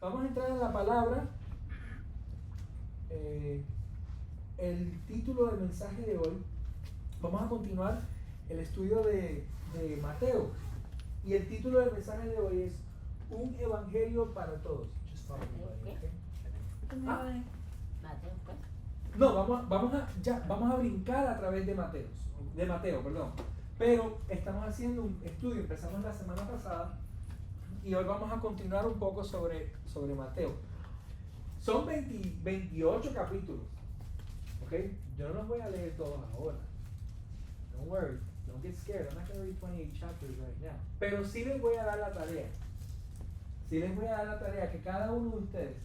Vamos a entrar en la palabra. El título del mensaje de hoy, vamos a continuar el estudio de Mateo. Y el título del mensaje de hoy es Un Evangelio para Todos. No, vamos a brincar a través de Mateo, perdón. Pero estamos haciendo un estudio, empezamos la semana pasada y hoy vamos a continuar un poco sobre Mateo. Son 28 capítulos, ¿ok? Yo no los voy a leer todos ahora. Don't worry, don't get scared. I'm not going to read 28 chapters right now. Pero sí les voy a dar la tarea. Sí les voy a dar la tarea que cada uno de ustedes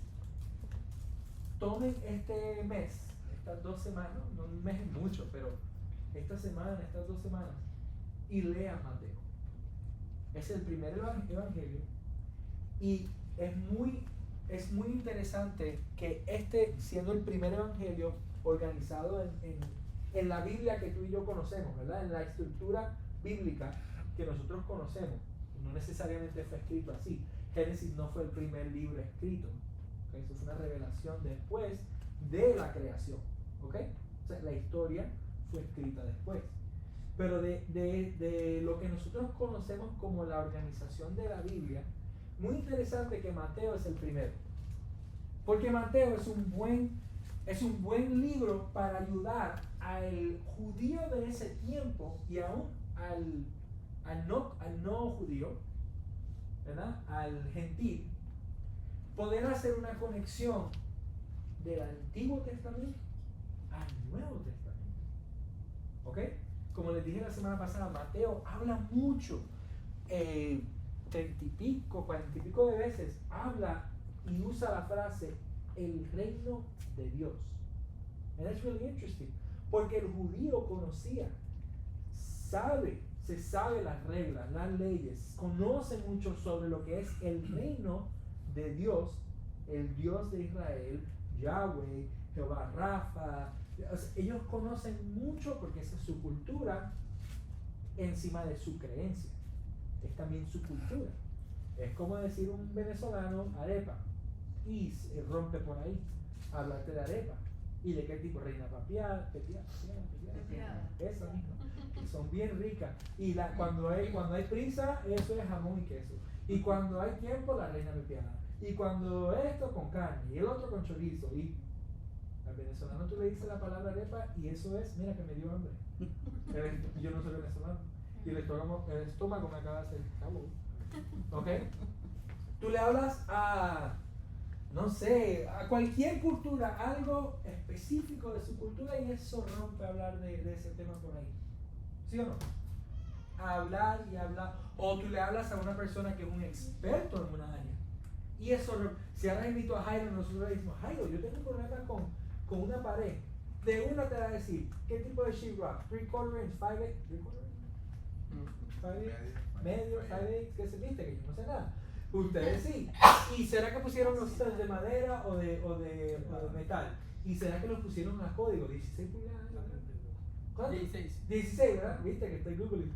tomen este mes, estas 2 semanas, no un mes es mucho, pero estas 2 semanas, y lean Mateo. Es el primer evangelio y es muy interesante que siendo el primer evangelio organizado en la Biblia que tú y yo conocemos, ¿verdad? En la estructura bíblica que nosotros conocemos, no necesariamente fue escrito así. Génesis no fue el primer libro escrito, ¿okay? Eso fue una revelación después de la creación, ¿ok? O sea, la historia fue escrita después. Pero de lo que nosotros conocemos como la organización de la Biblia, muy interesante que Mateo es el primero. Porque Mateo es un buen libro para ayudar al judío de ese tiempo y aún al no judío, ¿verdad? Al gentil, poder hacer una conexión del Antiguo Testamento al Nuevo Testamento. ¿Ok? Como les dije la semana pasada, Mateo habla mucho, 30 y pico, 40 y pico de veces, habla y usa la frase el reino de Dios. And that's really interesting, porque el judío conocía, se sabe las reglas, las leyes, conoce mucho sobre lo que es el reino de Dios, el Dios de Israel, Yahweh, Jehová Rafa. Ellos conocen mucho porque esa es su cultura encima de su creencia. Es también su cultura. Es como decir un venezolano arepa y se rompe por ahí, hablarte de arepa. ¿Y de qué tipo? Reina papiada, esa misma, que son bien ricas. Y cuando hay prisa, eso es jamón y queso. Y cuando hay tiempo, la reina pepiada. Y cuando esto con carne, y el otro con chorizo. Y al venezolano tú le dices la palabra arepa y eso es, mira que me dio hambre. Yo no soy venezolano. Y el estómago me acaba de hacer cabo. ¿Ok? Tú le hablas no sé, a cualquier cultura, algo específico de su cultura y eso rompe hablar de ese tema por ahí. ¿Sí o no? Hablar y hablar. O tú le hablas a una persona que es un experto en una área. Y eso, si ahora invito a Jairo, nosotros le decimos, Jairo, yo tengo un problema con una pared. De una te va a decir, ¿qué tipo de sheetrock? 3/4 inch, 5/8, 3/4 inch? 5/8, medio, 5/8, ¿qué se viste? Que yo no sé nada. Ustedes sí. ¿Y será que pusieron los de madera o de metal? ¿Y será que los pusieron a código? 16 pulgadas. ¿Cuánto? 16, ¿verdad? Viste que estoy googling.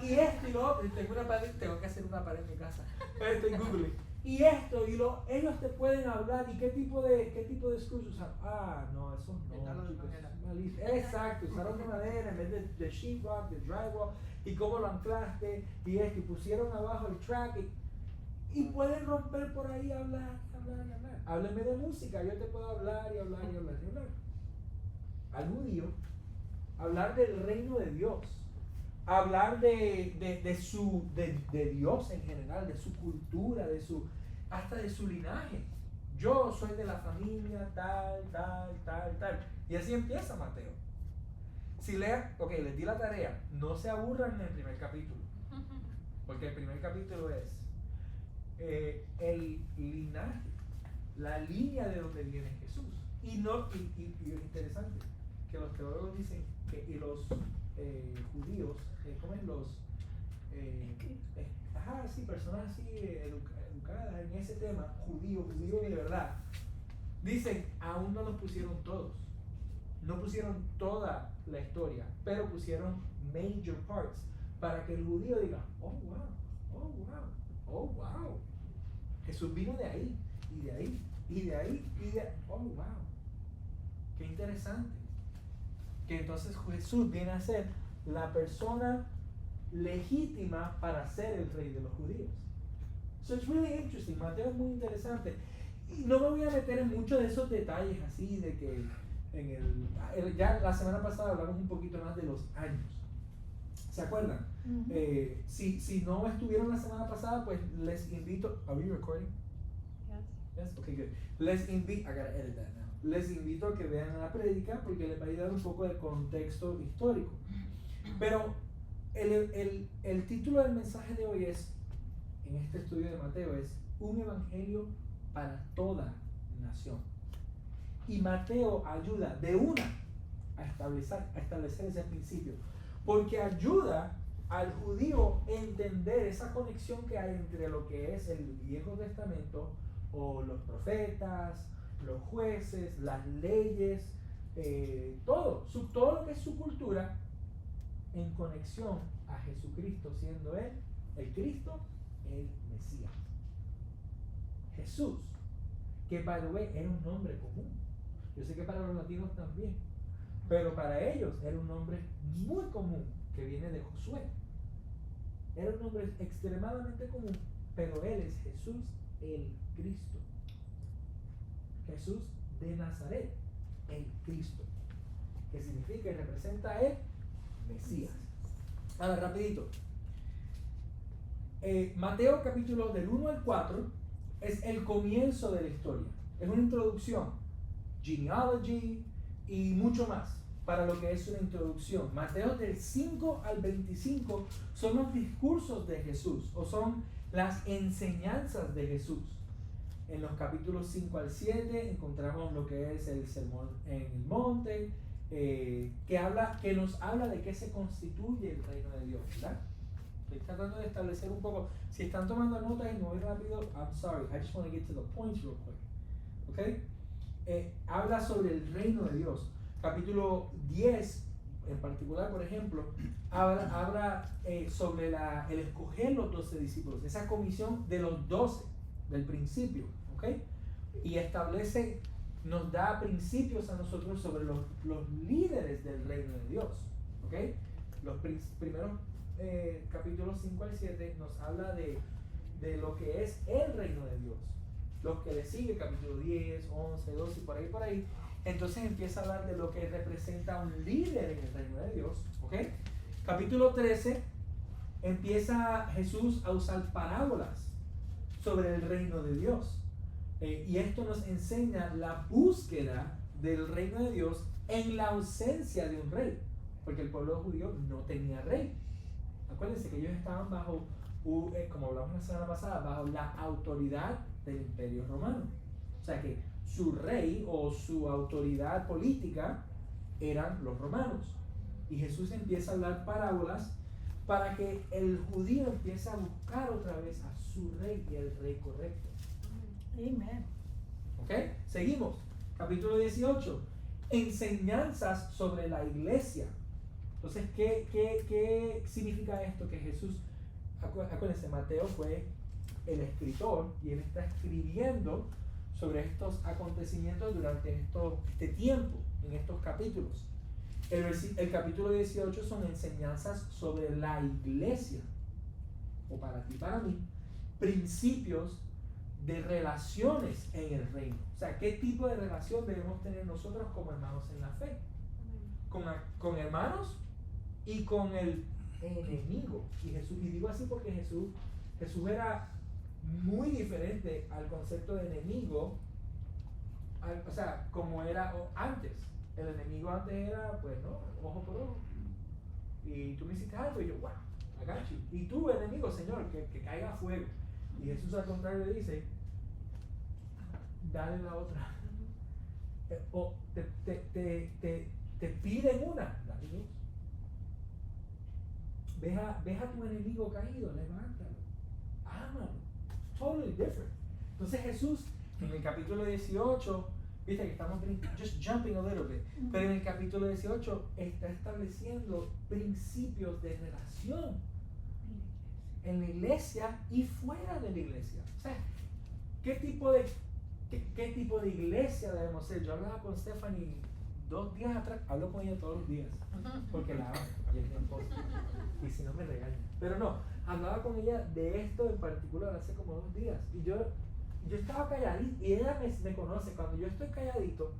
Y esto y lo otro, tengo que hacer una pared en mi casa, pero estoy googling. Y esto y ellos te pueden hablar. ¿Y qué tipo de screws usan? No, eso no. Exacto, usaron de madera en vez de sheetrock, de drywall. Y cómo lo anclaste y esto, y pusieron abajo el track y pueden romper por ahí, hablar. Háblame de música, yo te puedo hablar. Al judío, hablar del reino de Dios, hablar de Dios en general, de su cultura, hasta de su linaje. Yo soy de la familia tal. Y así empieza Mateo. Si lean, les di la tarea, no se aburran en el primer capítulo, porque el primer capítulo es el linaje, la línea de donde viene Jesús. Y es interesante que los teólogos dicen que los judíos, personas así educadas en ese tema, judío de verdad, dicen, aún no los pusieron todos. No pusieron toda la historia, pero pusieron major parts para que el judío diga, oh wow. Jesús vino de ahí, y de ahí, y de ahí, y de ahí. Oh, wow. Qué interesante. Que entonces Jesús viene a ser la persona legítima para ser el rey de los judíos. So it's really interesting. Mateo es muy interesante. Y no me voy a meter en muchos de esos detalles así de que ya la semana pasada hablamos un poquito más de los años. ¿Se acuerdan? Si no estuvieron la semana pasada, pues les invito. Are we recording? Yes. Okay, good. I gotta edit that now. Les invito a que vean la prédica porque les va a ayudar un poco de contexto histórico. Pero el título del mensaje de hoy es, en este estudio de Mateo, es un evangelio para toda nación. Y Mateo ayuda de una a establecer ese principio, porque ayuda al judío a entender esa conexión que hay entre lo que es el Viejo Testamento o los profetas, los jueces, las leyes, todo lo que es su cultura en conexión a Jesucristo, siendo Él el Cristo, el Mesías. Jesús, que by the way era un nombre común. Yo sé que para los latinos también, pero para ellos era un nombre muy común que viene de Josué. Era un nombre extremadamente común, pero Él es Jesús el Cristo. Jesús de Nazaret, el Cristo, que significa y representa el Mesías. Ahora, rapidito. Mateo capítulo del 1 al 4 es el comienzo de la historia. Es una introducción, genealogy y mucho más para lo que es una introducción. Mateo del 5 al 25 son los discursos de Jesús o son las enseñanzas de Jesús. En los capítulos 5 al 7 encontramos lo que es el sermón en el monte, que nos habla de qué se constituye el reino de Dios, ¿verdad? Estoy tratando de establecer un poco. Si están tomando notas y me voy rápido, I'm sorry, I just want to get to the points real quick. ¿Ok? Habla sobre el reino de Dios. Capítulo 10, en particular, por ejemplo, habla sobre el escoger los 12 discípulos, esa comisión de los 12 del principio, ¿ok? Y establece, nos da principios a nosotros sobre los líderes del reino de Dios, ¿ok? Los primeros capítulos 5 al 7 nos habla de lo que es el reino de Dios. Los que le sigue, capítulo 10, 11, 12 y por ahí, entonces empieza a hablar de lo que representa un líder en el reino de Dios, ¿ok? Capítulo 13 empieza Jesús a usar parábolas sobre el reino de Dios, y esto nos enseña la búsqueda del reino de Dios en la ausencia de un rey, porque el pueblo judío no tenía rey. Acuérdense que ellos estaban bajo, como hablamos la semana pasada, bajo la autoridad del Imperio Romano. O sea que su rey o su autoridad política eran los romanos. Y Jesús empieza a hablar parábolas para que el judío empiece a buscar otra vez a su rey y el rey correcto. Amen. ¿Ok? Seguimos. Capítulo 18. Enseñanzas sobre la iglesia. Entonces, ¿qué significa esto? Que Jesús, acuérdense, Mateo fue el escritor y él está escribiendo sobre estos acontecimientos durante este tiempo, en estos capítulos. El capítulo 18 son enseñanzas sobre la iglesia, o para ti, para mí, principios de relaciones en el reino. O sea, ¿qué tipo de relación debemos tener nosotros como hermanos en la fe? Con hermanos y con el enemigo. Y digo así porque Jesús era muy diferente al concepto de enemigo, o sea, como era antes. El enemigo antes era, pues, ¿no? Ojo por ojo. Y tú me hiciste algo y yo, wow, I got you. Y tú, enemigo, Señor, que caiga fuego. Y Jesús al contrario le dice, dale la otra. O te piden una, dale dos. Ves a tu enemigo caído, levántalo, ámalo. Totally different. Entonces Jesús, en el capítulo 18, viste que estamos just jumping a little bit, pero en el capítulo 18 está estableciendo principios de relación en la iglesia y fuera de la iglesia. O sea, ¿Qué tipo de iglesia debemos ser? Yo hablaba con Stephanie 2 días atrás, hablo con ella todos los días, porque la amo, y es mi esposa, y si no me regaña. Pero no, hablaba con ella de esto en particular hace como 2 días, y yo estaba calladito, y ella me conoce, cuando yo estoy calladito,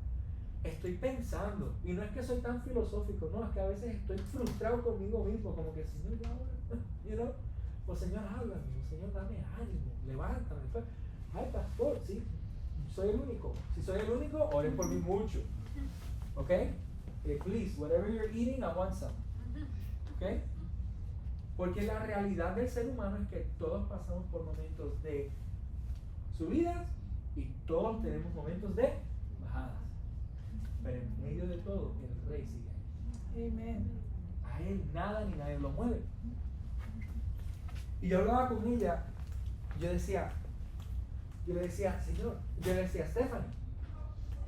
estoy pensando, y no es que soy tan filosófico, no, es que a veces estoy frustrado conmigo mismo, como que Señor, ya ahora, you know, o Señor, háblame, o Señor, dame ánimo, levántame. Ay, pastor, sí, soy el único. Si soy el único, oren por mí mucho. ¿Ok? Please, whatever you're eating, I want some. ¿Ok? Porque la realidad del ser humano es que todos pasamos por momentos de subidas y todos tenemos momentos de bajadas. Pero en medio de todo, el Rey sigue ahí. Amen. A Él nada ni nadie lo mueve. Y yo hablaba con ella, yo le decía, Señor, yo le decía, Stephanie,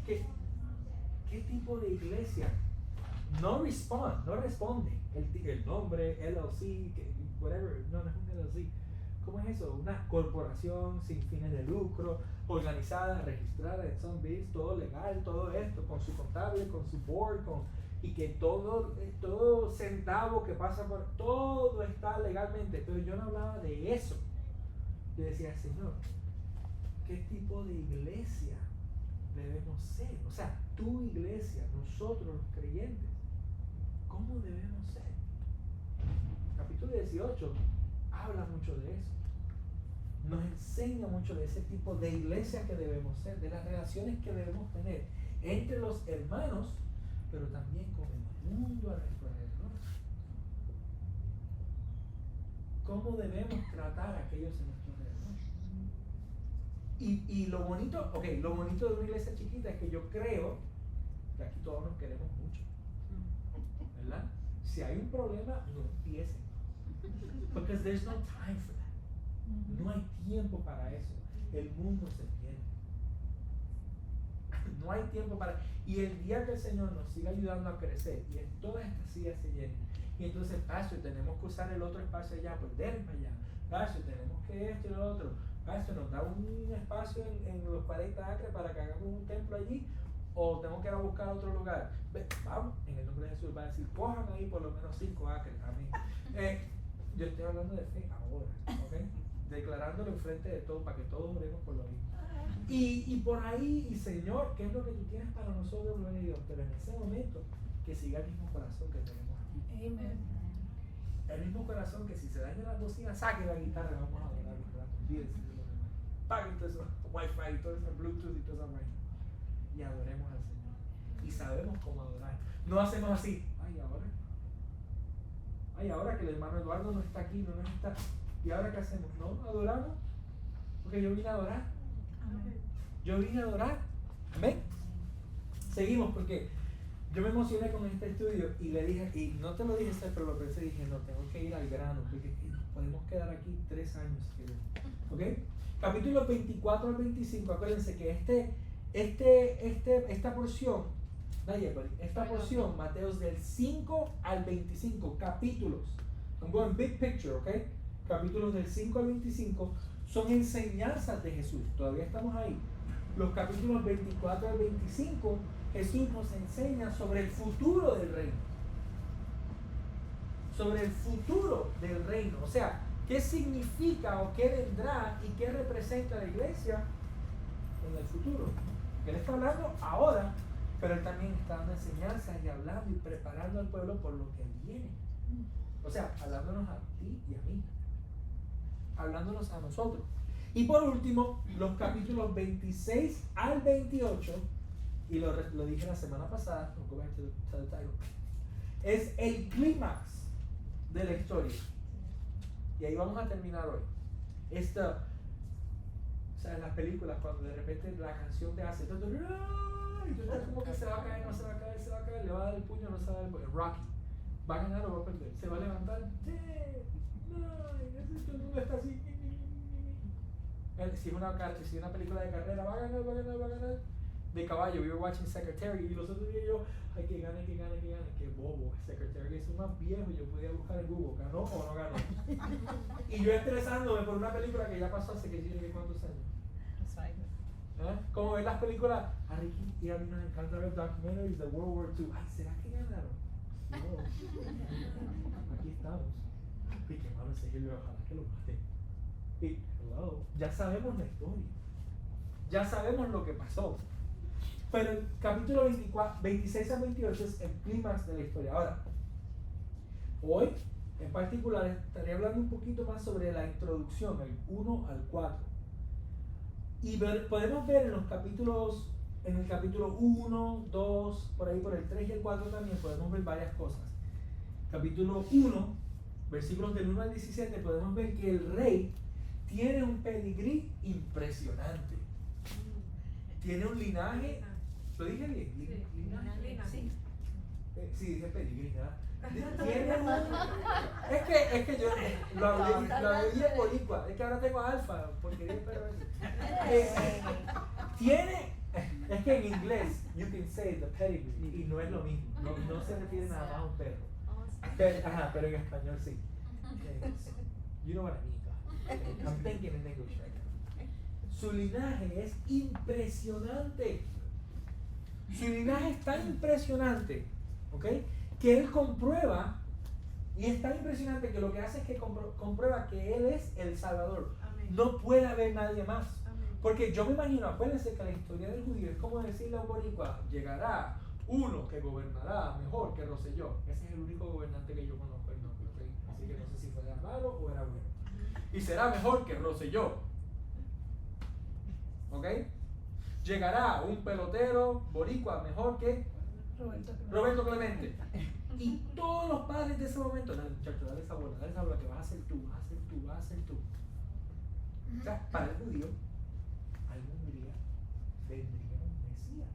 ¿qué tipo de iglesia no responde? El nombre, LLC, whatever, no es un LLC. ¿Cómo es eso? Una corporación sin fines de lucro, organizada, registrada en Sunbeams, todo legal, todo esto, con su contable, con su board, y que todo centavo que pasa por, todo está legalmente. Pero yo no hablaba de eso. Yo decía, Señor, ¿qué tipo de iglesia debemos ser? O sea, tu iglesia, nosotros los creyentes, ¿cómo debemos ser? Capítulo 18 habla mucho de eso. Nos enseña mucho de ese tipo de iglesia que debemos ser, de las relaciones que debemos tener entre los hermanos, pero también con el mundo a nuestro alrededor. ¿Cómo debemos tratar a aquellos en nuestro alrededor? Y lo bonito de una iglesia chiquita es que yo creo que aquí todos nos queremos mucho, ¿verdad? Si hay un problema, no empiecen, because there's no time for that. No hay tiempo para eso. El mundo se tiene. No hay tiempo para. Y el día que el Señor nos siga ayudando a crecer y en todas estas sillas se llenen, y entonces, pastor, tenemos que usar el otro espacio allá, pues denme allá. Pastor, tenemos que esto y lo otro. Pastor, nos da un espacio en los 40 acres para que hagamos un templo allí, o tenemos que ir a buscar otro lugar. Vamos, en el nombre de Jesús va a decir, cojan ahí por lo menos 5 acres. Amén. Yo estoy hablando de fe ahora, ¿ok? Declarándolo enfrente de todos para que todos oremos por lo mismo. Y por ahí, y Señor, ¿qué es lo que tú tienes para nosotros, gloria a Dios? Pero en ese momento, que siga el mismo corazón que tenemos aquí. Amen. El mismo corazón que si se dañan las bocinas, saque la guitarra, vamos a adorar un rato. Olvídense de lo demás. Paguen todo eso, Wi-Fi, todo eso, Bluetooth y todo eso. Y adoremos al Señor. Y sabemos cómo adorar. No hacemos así, ahora que el hermano Eduardo no está aquí, no está. ¿Y ahora qué hacemos? No, adoramos. Porque yo vine a adorar. Yo vine a adorar. Amén. Seguimos porque yo me emocioné con este estudio y le dije, y no te lo dije, pero lo pensé, dije, no, tengo que ir al grano, porque podemos quedar aquí 3 años. ¿Ok? Capítulos 24 al 25, acuérdense que esta porción, Mateos del 5 al 25, capítulos. I'm going big picture, ¿ok? Capítulos del 5 al 25 son enseñanzas de Jesús. Todavía estamos ahí. Los capítulos 24 al 25, Jesús nos enseña sobre el futuro del reino. Sobre el futuro del reino. O sea, ¿qué significa o qué vendrá y qué representa la iglesia en el futuro? Él está hablando ahora, pero Él también está dando enseñanzas y hablando y preparando al pueblo por lo que viene. O sea, hablándonos a ti y a mí. Hablándonos a nosotros. Y por último, los capítulos 26 al 28, y lo dije la semana pasada, go back to the title, es el clímax de la historia. Y ahí vamos a terminar hoy. O sea, en las películas, cuando de repente la canción te hace y tú estás como que se va a caer, no se va a caer, se va a caer, le va a dar el puño, no se va a dar el puño. Rocky, ¿va a ganar o va a perder? ¿Se va a levantar? Sí, no, todo el mundo está así. Si es una película de carrera, va a ganar. De caballo, we were watching Secretary, y los otros días yo, ay, que gane, qué bobo. Secretary es un más viejo, yo podía buscar en Google, ¿ganó o no ganó? Y yo estresándome por una película que ya pasó hace que yo no sé cuántos años. como ver las películas. A Ricky y a mí nos encanta ver documentaries de World War II. Ay, ¿será que ganaron? No. Aquí estamos. Y qué malo ese Hitler, ojalá que lo maten. Y hello, ya sabemos la historia. Ya sabemos lo que pasó. Pero el capítulo 26 al 28 es el clímax de la historia. Ahora, hoy en particular estaré hablando un poquito más sobre la introducción, el 1 al 4. Y podemos ver en los capítulos, en el capítulo 1, 2, por ahí por el 3 y el 4 también podemos ver varias cosas. Capítulo 1, versículos del 1 al 17, podemos ver que el rey tiene un pedigrí impresionante. Tiene un linaje, ¿lo dije bien? Linaje. Sí. Sí, dije pedigrí, ¿verdad? Tiene un, es que yo lo hablé en boricua, es que ahora tengo alfa, porque tiene, es que en inglés you can say the pedigree y no es lo mismo, no se refiere nada más a un perro. Pero en español sí. You know what I mean. I'm thinking in English right now. Su linaje es impresionante. Su linaje es tan impresionante, ¿ok? Que él comprueba, y es tan impresionante que lo que hace es que comprueba que él es el Salvador. Amén. No puede haber nadie más. Amén. Porque yo me imagino, acuérdense que la historia del judío es como decirle a un boricua, llegará uno que gobernará mejor que Rosselló. Ese es el único gobernante que yo conozco el nombre, ¿okay? Así que no sé si fue malo o era bueno. Y será mejor que Rosselló. ¿Ok? Llegará un pelotero boricua mejor que Roberto Clemente. Y todos los padres de ese momento, no, muchacho, dale esa bola que vas a hacer tú. O sea, para el judío, algún día vendría un Mesías.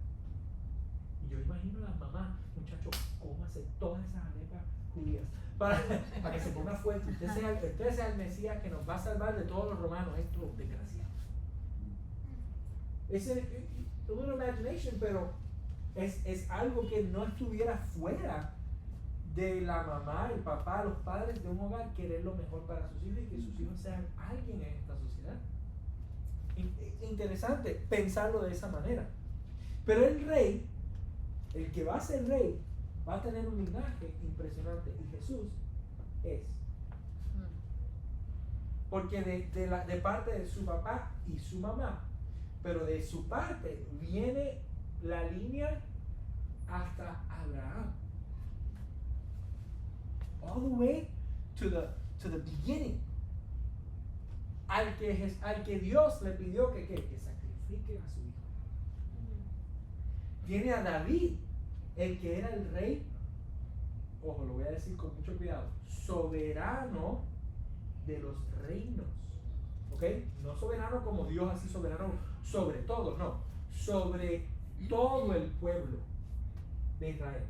Y yo imagino a las mamás, muchachos, cómase todas esas arepas judías para que se ponga fuerte. Usted sea el Mesías que nos va a salvar de todos los romanos, esto desgraciado. Es a little imagination, pero es algo que no estuviera fuera de la mamá, el papá, los padres de un hogar, querer lo mejor para sus hijos y que sus hijos sean alguien en esta sociedad. Interesante pensarlo de esa manera. Pero el rey, el que va a ser rey, va a tener un linaje impresionante, y Jesús es. Porque de parte de su papá y su mamá, pero de su parte viene la línea hasta Abraham. All the way to the beginning. Al que Dios le pidió que sacrifique a su hijo. Viene a David, el que era el rey, ojo, lo voy a decir con mucho cuidado, soberano de los reinos. ¿Ok? No soberano como Dios, así soberano sobre todo, no. Sobre todo el pueblo de Israel.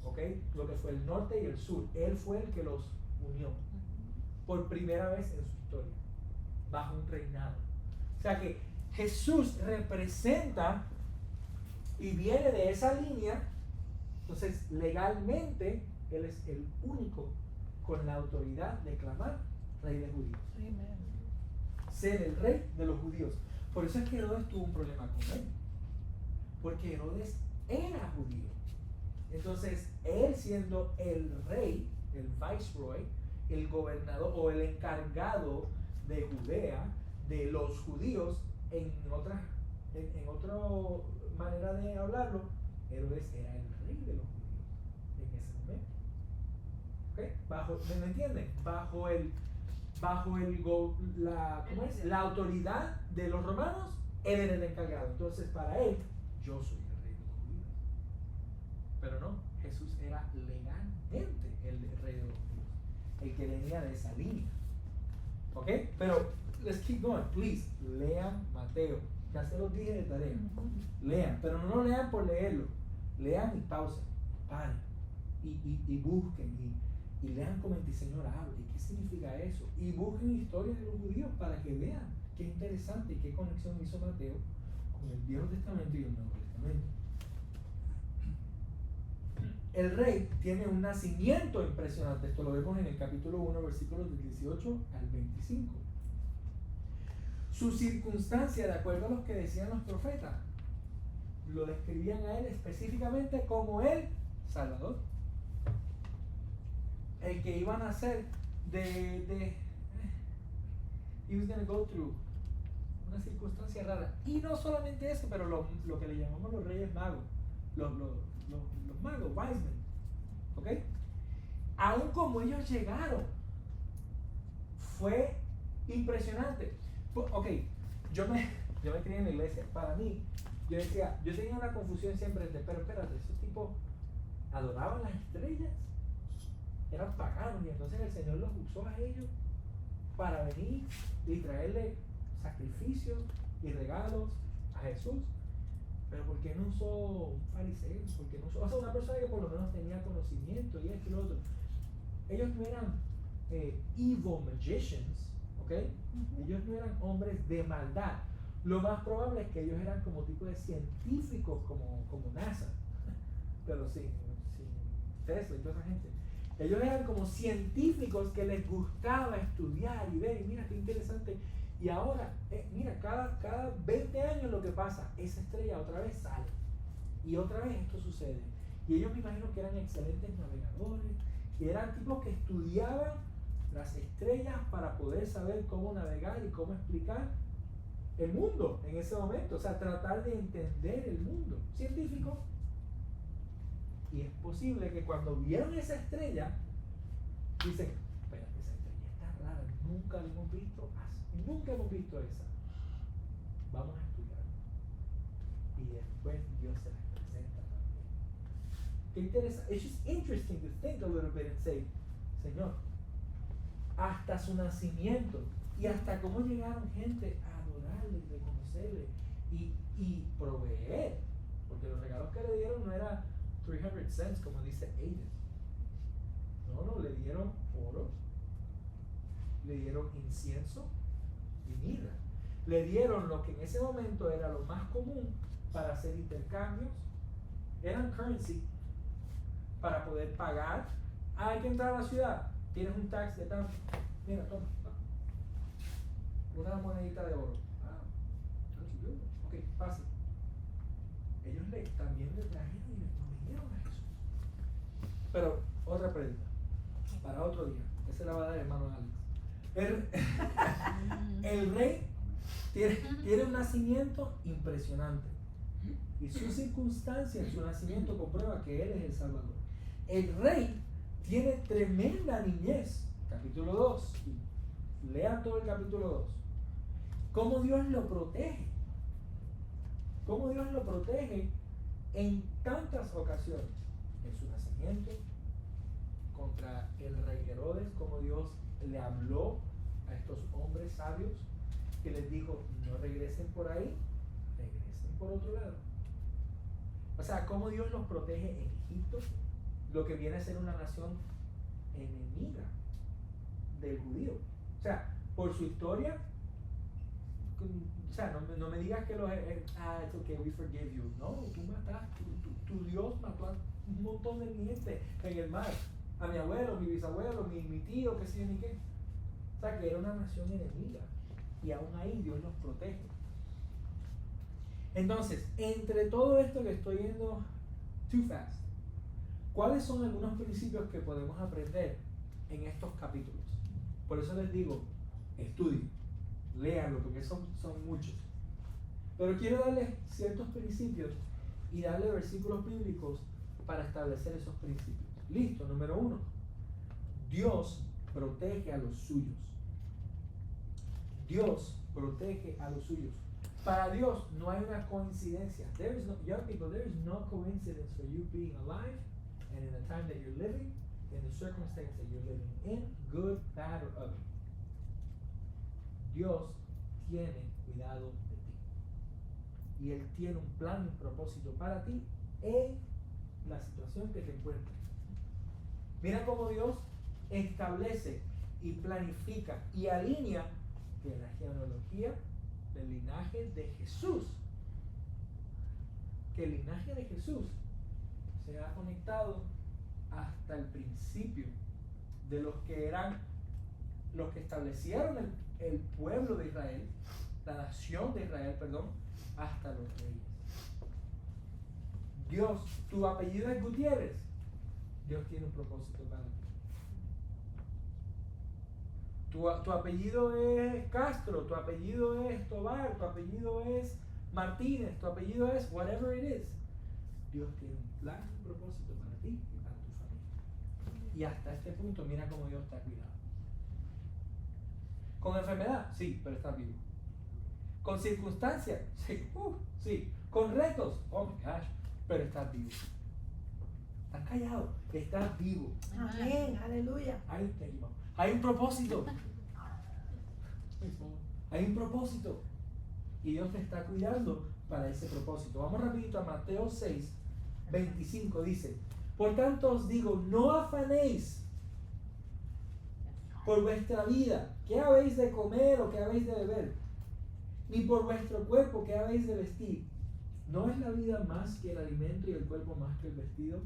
¿Ok? Lo que fue el norte y el sur. Él fue el que los unió. Por primera vez en su historia. Bajo un reinado. O sea que Jesús representa y viene de esa línea. Entonces, legalmente, Él es el único con la autoridad de clamar rey de judíos. Amen. Ser el rey de los judíos. Por eso es que Herodes tuvo un problema con él. Porque Herodes era judío. Entonces, él siendo el rey, el viceroy, el gobernador o el encargado de Judea, de los judíos, en otra manera de hablarlo, Herodes era el rey de los judíos en ese momento. ¿Okay? ¿Me entienden? La autoridad de los romanos, él era el encargado. Entonces, para él, yo soy el rey de los judíos. Pero no, Jesús era legalmente el rey de los judíos, el que venía de esa línea. ¿Ok? Pero, let's keep going, please. Lean Mateo. Ya se los dije de tarea. Lean, pero no lo lean por leerlo. Lean y pausen, paren y busquen y lean como el Señor habla. ¿Y qué significa eso? Y busquen historias de los judíos para que vean qué interesante y qué conexión hizo Mateo con el Viejo Testamento y el Nuevo Testamento. El rey tiene un nacimiento impresionante. Esto lo vemos en el capítulo 1, versículos del 18 al 25. Su circunstancia, de acuerdo a los que decían los profetas, lo describían a él específicamente como el Salvador. El que iban a hacer he was going to go through una circunstancia rara. Y no solamente eso, pero lo que le llamamos los reyes magos, los magos, wise men, ¿ok? Aún como ellos llegaron, fue impresionante. Ok, yo me crié en la iglesia. Para mí, yo tenía una confusión siempre de, pero espérate, esos tipos adoraban las estrellas, eran paganos, y entonces el Señor los usó a ellos para venir y traerle sacrificios y regalos a Jesús. Pero ¿por qué no usó un fariseo? ¿Por qué no usó, o sea, una persona que por lo menos tenía conocimiento y esto y lo otro? Ellos no eran evil magicians, ¿ok? Ellos no eran hombres de maldad. Lo más probable es que ellos eran como tipo de científicos como NASA, pero sin Tesla y toda esa gente. Ellos eran como científicos que les gustaba estudiar y ver, y mira qué interesante. Y ahora, mira, cada 20 años lo que pasa, esa estrella otra vez sale. Y otra vez esto sucede. Y ellos me imagino que eran excelentes navegadores, que eran tipos que estudiaban las estrellas para poder saber cómo navegar y cómo explicar el mundo en ese momento. O sea, tratar de entender el mundo científico. Y es posible que cuando vieron esa estrella, dicen, espérate, esa estrella está rara, nunca la hemos visto, nunca hemos visto esa. Vamos a estudiar. Y después Dios se las presenta también. Qué interesante. It's just interesting to think a little bit and say, Señor, hasta su nacimiento y hasta cómo llegaron gente a adorarle y reconocerle y proveer, porque los regalos que le dieron no era 300 cents como dice Aiden. No, le dieron oro, le dieron incienso y mirra. Le dieron lo que en ese momento era lo más común para hacer intercambios. Eran currency para poder pagar. Hay que entrar a la ciudad. Tienes un tax de tanto. Mira, toma. Una monedita de oro. Ok, fácil. Ellos también le trajeron y le prometieron a Jesús. Pero otra pregunta para otro día. Esa la va a dar el hermano Alex. El rey tiene un nacimiento impresionante. Y su circunstancia en su nacimiento comprueba que él es el Salvador. El rey tiene tremenda niñez. Capítulo 2. Lean todo el capítulo 2. Cómo Dios lo protege. Cómo Dios lo protege en tantas ocasiones. En su nacimiento, contra el rey Herodes, cómo Dios le habló a estos hombres sabios que les dijo, no regresen por ahí, regresen por otro lado. O sea, cómo Dios los protege en Egipto, lo que viene a ser una nación enemiga del judío. O sea, por su historia, o sea, no me digas que it's okay, we forgive you. No, tú mataste, tu Dios mató a un montón de gente en el mar. A mi abuelo, mi bisabuelo, mi tío, qué sé yo ni qué. O sea, que era una nación enemiga. Y aún ahí Dios los protege. Entonces, entre todo esto que estoy yendo too fast, ¿cuáles son algunos principios que podemos aprender en estos capítulos? Por eso les digo, estudien, léanlo, porque son muchos. Pero quiero darles ciertos principios y darle versículos bíblicos para establecer esos principios. Listo, número 1. Dios protege a los suyos. Dios protege a los suyos. Para Dios no hay una coincidencia. Young people, there is no coincidence for you being alive and in the time that you're living, in the circumstance that you're living in, good, bad, or ugly. Dios tiene cuidado de ti. Y Él tiene un plan y un propósito para ti en la situación que te encuentres. Mira cómo Dios establece y planifica y alinea que la genealogía del linaje de Jesús, que el linaje de Jesús se ha conectado hasta el principio de los que eran los que establecieron el pueblo de Israel, la nación de Israel, perdón, hasta los reyes. Dios, tu apellido es Gutiérrez. Dios tiene un propósito para ti. Tu apellido es Castro, tu apellido es Tobar, tu apellido es Martínez, tu apellido es whatever it is. Dios tiene un plan, un propósito para ti y para tu familia. Y hasta este punto, mira cómo Dios te ha cuidado. Con enfermedad, sí, pero estás vivo. Con circunstancias, sí, sí. Con retos, oh my gosh, pero estás vivo. Estás callado, estás vivo. Amén, aleluya. Hay un propósito. Hay un propósito. Y Dios te está cuidando para ese propósito. Vamos rapidito a Mateo 6, 25. Dice: por tanto os digo, no afanéis por vuestra vida, qué habéis de comer o qué habéis de beber, ni por vuestro cuerpo, qué habéis de vestir. ¿No es la vida más que el alimento y el cuerpo más que el vestido?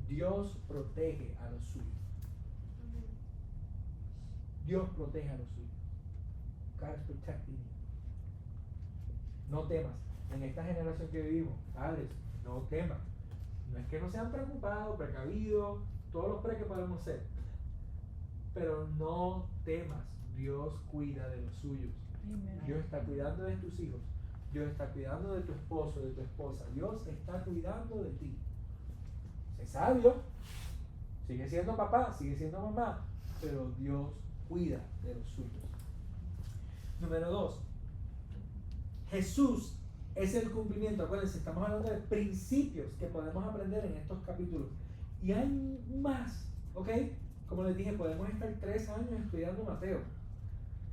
Dios protege a los suyos. Dios protege a los suyos. God is protecting you. No temas. En esta generación que vivimos, padres, no teman. No es que no sean preocupados, precavidos, todos los que podemos ser. Pero no temas. Dios cuida de los suyos. Amen. Dios está cuidando de tus hijos. Dios está cuidando de tu esposo, de tu esposa. Dios está cuidando de ti. Sé sabio. Sigue siendo papá, sigue siendo mamá. Pero Dios cuida de los suyos. Número 2. Jesús es el cumplimiento. Acuérdense, estamos hablando de principios que podemos aprender en estos capítulos. Y hay más, ¿ok? Como les dije, podemos estar 3 años estudiando Mateo.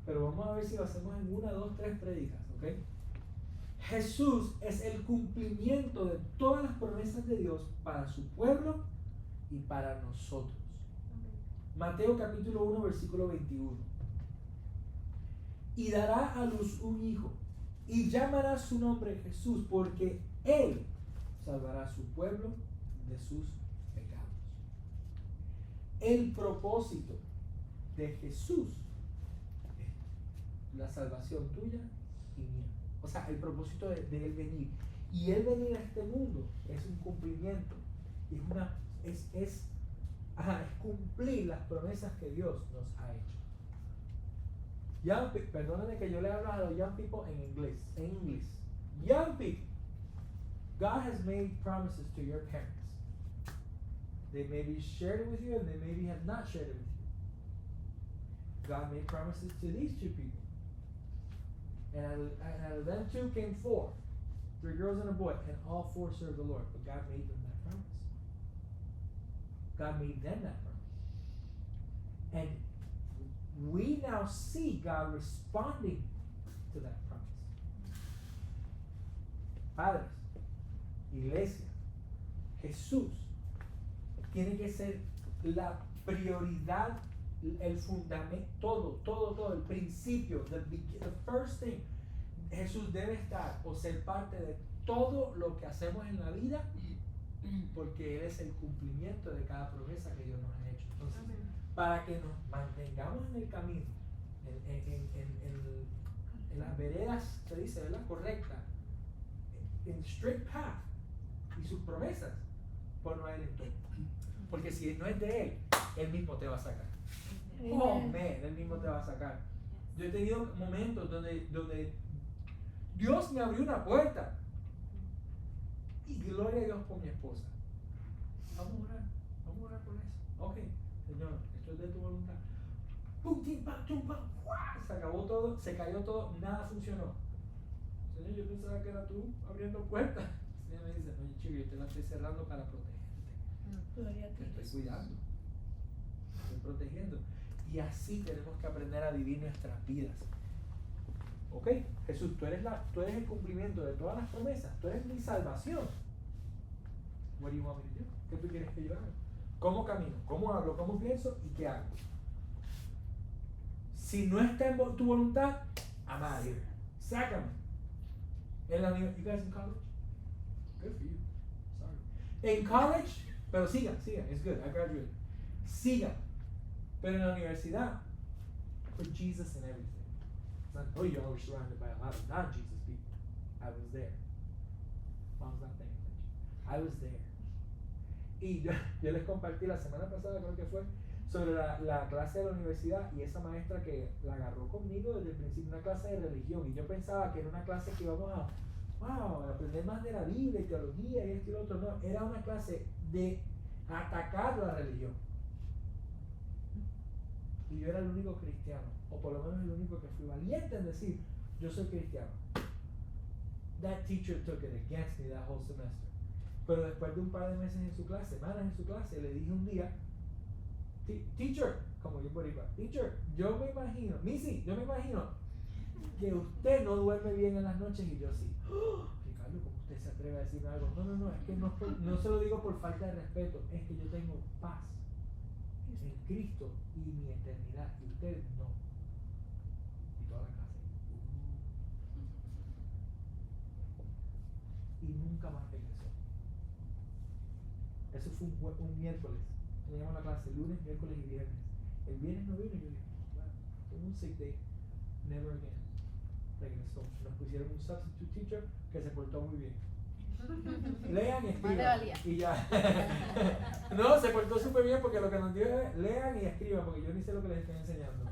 Pero vamos a ver si lo hacemos en 1, 2, 3 prédicas, ¿ok? Jesús es el cumplimiento de todas las promesas de Dios para su pueblo y para nosotros. Mateo capítulo 1, versículo 21. Y dará a luz un hijo, y llamará su nombre Jesús, porque Él salvará a su pueblo de sus pecados. El propósito de Jesús es la salvación tuya y mía. O sea, el propósito de Él venir. Y Él venir a este mundo es un cumplimiento. Es cumplir las promesas que Dios nos ha hecho. Perdónenme que yo le hablo a los young people en inglés. Young people, God has made promises to your parents. They maybe shared it with you and they maybe have not shared it with you. God made promises to these 2 people. And out of them 2 came 4. 3 girls and a boy, and all 4 served the Lord. But God made them that promise. God made them that promise. And we now see God responding to that promise. Padres, iglesia, Jesús tiene que ser la prioridad, el fundamento, todo, el principio, the first thing. Jesús debe estar o ser parte de todo lo que hacemos en la vida, porque Él es el cumplimiento de cada promesa que Dios nos ha hecho. Entonces, para que nos mantengamos en el camino, en las veredas, se dice, ¿verdad? Correcta, en straight path, y sus promesas, ponlo a Él en todo. Porque si no es de Él, Él mismo te va a sacar. Oh, man, Él mismo te va a sacar. Yo he tenido momentos donde Dios me abrió una puerta. Y gloria a Dios por mi esposa. Vamos a orar por eso. Ok, Señor, esto es de tu voluntad. Pum, tim, pam, tum, pam, se acabó todo, se cayó todo, nada funcionó. Señor, yo pensaba que era tú abriendo puertas. El Señor me dice, oye, chico, yo te la estoy cerrando para protegerte. Te estoy cuidando. Te estoy protegiendo. Y así tenemos que aprender a vivir nuestras vidas. ¿Ok? Jesús, tú eres el cumplimiento de todas las promesas. Tú eres mi salvación. What do you want me to do? ¿Qué tú quieres que yo haga? ¿Cómo camino? ¿Cómo hablo? ¿Cómo pienso? ¿Y qué hago? Si no está en tu voluntad, I'm out of here. Sácame. En la universidad, you guys in college? Good for you. Sorry. En college, pero sigan. It's good. I graduated. Sigan. Pero en la universidad, put Jesus in everything. know you are surrounded by a lot of non-Jesus people. I was there. Mom's not paying attention. I was there. Y yo les compartí la semana pasada, creo que fue, sobre la clase de la universidad y esa maestra que la agarró conmigo desde el principio, una clase de religión. Y yo pensaba que era una clase que íbamos a aprender más de la Biblia y teología y esto y lo otro. No, era una clase de atacar la religión. Y yo era el único cristiano, o por lo menos el único que fui valiente en decir, yo soy cristiano. That teacher took it against me that whole semester. Pero después de un par de meses en su clase, semanas en su clase, le dije un día, teacher, como yo por ahí, teacher, yo me imagino, Missy, yo me imagino que usted no duerme bien en las noches y yo sí. Ricardo, ¿cómo usted se atreve a decirme algo? No, es que no se lo digo por falta de respeto, es que yo tengo paz en Cristo y mi eternidad, y ustedes no. Y toda la clase. Y nunca más regresó. Eso fue un miércoles. Teníamos la clase lunes, miércoles y viernes. El viernes no vino y yo dije, bueno, fue un sick day. Never again. Regresó. Nos pusieron un substitute teacher que se portó muy bien. Lean y escriban. Y ya. No, se portó súper bien porque lo que nos dio es lean y escriban, porque yo ni sé lo que les estoy enseñando.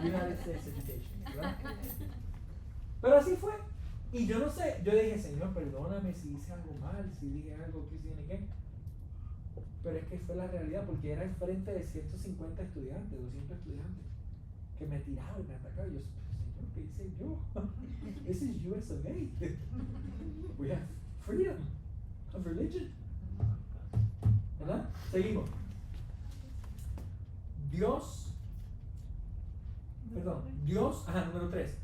United States Education, ¿verdad? Pero así fue. Y yo no sé, yo dije, Señor, perdóname si hice algo mal, si dije algo que tiene que. Pero es que fue la realidad, porque era enfrente de 150 estudiantes, 200 estudiantes, que me tiraban y me atacaban. Y yo, Señor, ¿qué hice yo? This is US of A. We have freedom of religion. ¿Verdad? Seguimos. Número 3.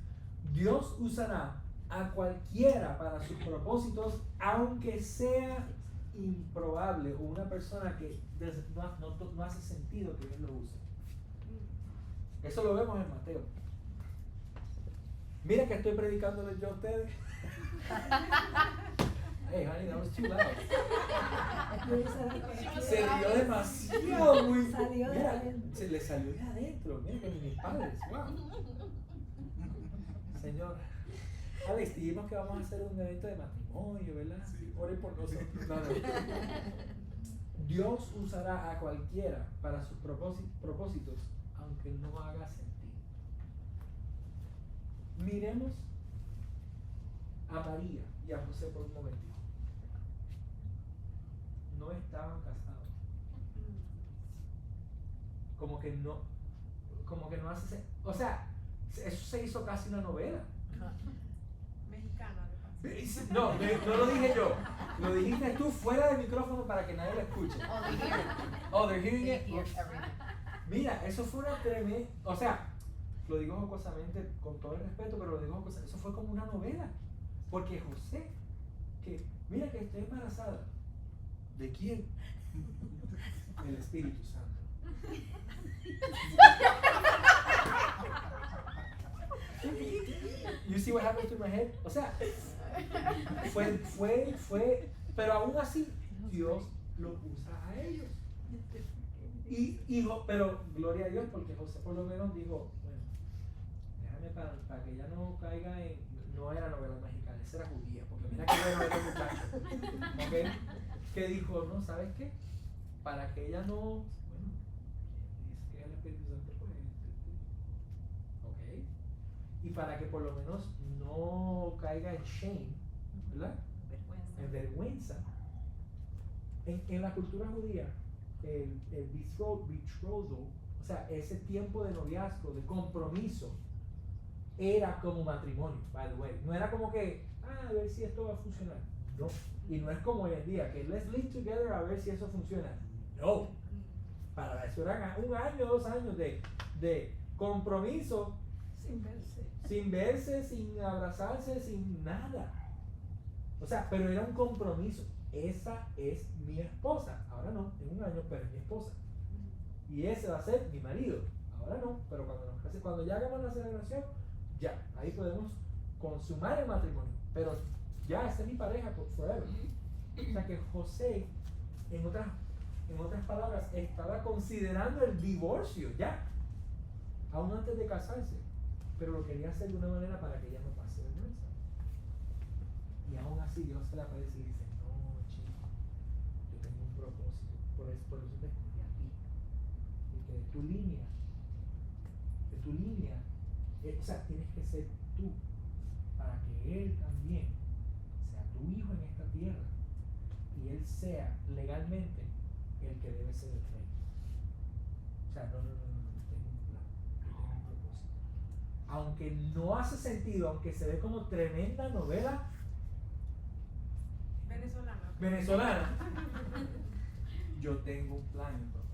Dios usará a cualquiera para sus propósitos, aunque sea improbable o una persona que no hace sentido que Dios lo use. Eso lo vemos en Mateo. Mira que estoy predicándoles yo a ustedes. Hey, honey, that was too loud. Se rió demasiado, muy. Mira, se le salió de adentro. Mira que mis padres. Wow. Señor, Alex, dijimos que vamos a hacer un evento de matrimonio, ¿verdad? Sí. Oren por nosotros. No. Dios usará a cualquiera para sus propósitos, aunque no haga sentido. Miremos a María y a José por un momentito. No estaban casados. Como que no hace sentido. O sea, eso se hizo casi una novela. Mexicana, de paso. No lo dije yo. Lo dijiste tú fuera del micrófono para que nadie lo escuche. Oh, they're hearing it. Mira, eso fue una tremenda. O sea, lo digo jocosamente, con todo el respeto, pero lo digo jocosamente. Eso fue como una novela. Porque José, que mira que estoy embarazada. ¿De quién? Del Espíritu Santo. You see what happened to my head? O sea, fue, pero aún así Dios lo usa a ellos. Pero gloria a Dios, porque José por lo menos dijo, bueno, déjame para que ella no caiga en, no era novela mexicana, esa era judía, porque mira que bueno era muchacho, ¿okay? Que dijo, no, ¿sabes qué? Para que ella no, bueno, dice que el Espíritu Santo pues, ¿ok? Y para que por lo menos no caiga en shame, ¿verdad? En vergüenza. En la cultura judía, el betrothal, o sea, ese tiempo de noviazgo, de compromiso, era como matrimonio, by the way. No era como que, a ver si esto va a funcionar. No. Y no es como hoy en día, que let's live together a ver si eso funciona. No. Para eso eran 1 año, 2 años de compromiso. Sin verse, sin abrazarse, sin nada. O sea, pero era un compromiso. Esa es mi esposa. Ahora no, en 1 año, pero es mi esposa. Y ese va a ser mi marido. Ahora no, pero cuando ya hagamos la celebración, ya, ahí podemos consumar el matrimonio. Pero ya, esa es mi pareja por forever. O sea que José, en otras palabras, estaba considerando el divorcio ya, aún antes de casarse. pero lo quería hacer de una manera para que ella no pase vergüenza. Y aún así Dios se la aparece y dice, no, chico, yo tengo un propósito, por eso te escogí a ti. Y que de tu línea, o sea, tienes que ser tú, para que Él también sea tu hijo en esta tierra y Él sea legalmente el que debe ser el rey. O sea, no, yo tengo un plan, yo tengo un propósito. Aunque no hace sentido, aunque se ve como tremenda novela venezolana, yo tengo un plan y un propósito.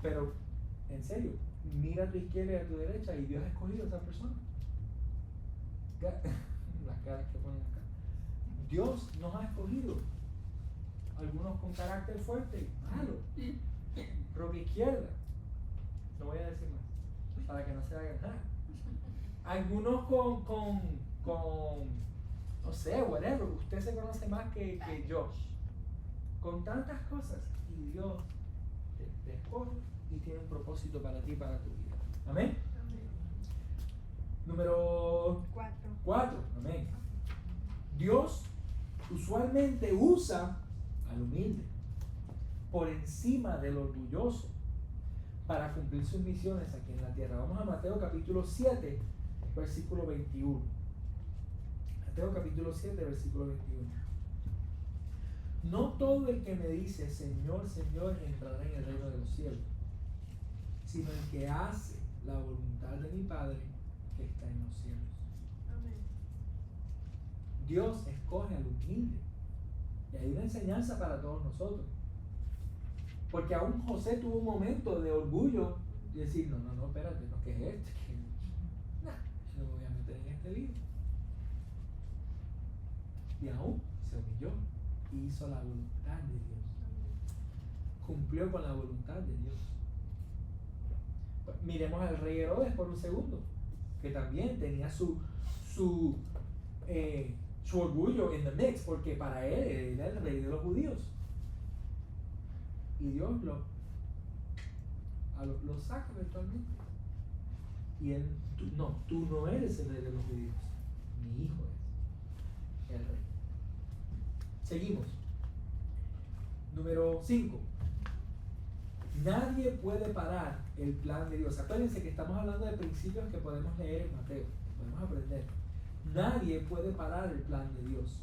Pero, en serio, mira a tu izquierda y a tu derecha y Dios ha escogido a esa persona. Las caras que ponen acá. Dios nos ha escogido. Algunos con carácter fuerte, malo. Roca izquierda. No voy a decir más, para que no se hagan nada. Algunos con no sé, whatever. Usted se conoce más que yo. Con tantas cosas. Y Dios te escoge y tiene un propósito para ti y para tu vida. Amén. Número 4. Amén. Dios usualmente usa al humilde por encima del orgulloso para cumplir sus misiones aquí en la tierra. Vamos a Mateo capítulo 7, versículo 21. Mateo capítulo 7, versículo 21. No todo el que me dice Señor, Señor entrará en el reino de los cielos, sino el que hace la voluntad de mi Padre que está en los cielos. Amén. Dios escoge al humilde. Y hay una enseñanza para todos nosotros. Porque aún José tuvo un momento de orgullo y decir, no, espérate, no, ¿qué es esto? Yo no me voy a meter en este lío. Y aún se humilló y hizo la voluntad de Dios. Cumplió con la voluntad de Dios. Miremos al rey Herodes por un segundo, que también tenía su orgullo en the mix, porque para él era el rey de los judíos. Y Dios lo saca eventualmente. Y él, tú no eres el rey de los judíos, mi hijo es el rey. Seguimos. Número 5. Nadie puede parar el plan de Dios. Acuérdense que estamos hablando de principios que podemos leer en Mateo, podemos aprender. Nadie puede parar el plan de Dios.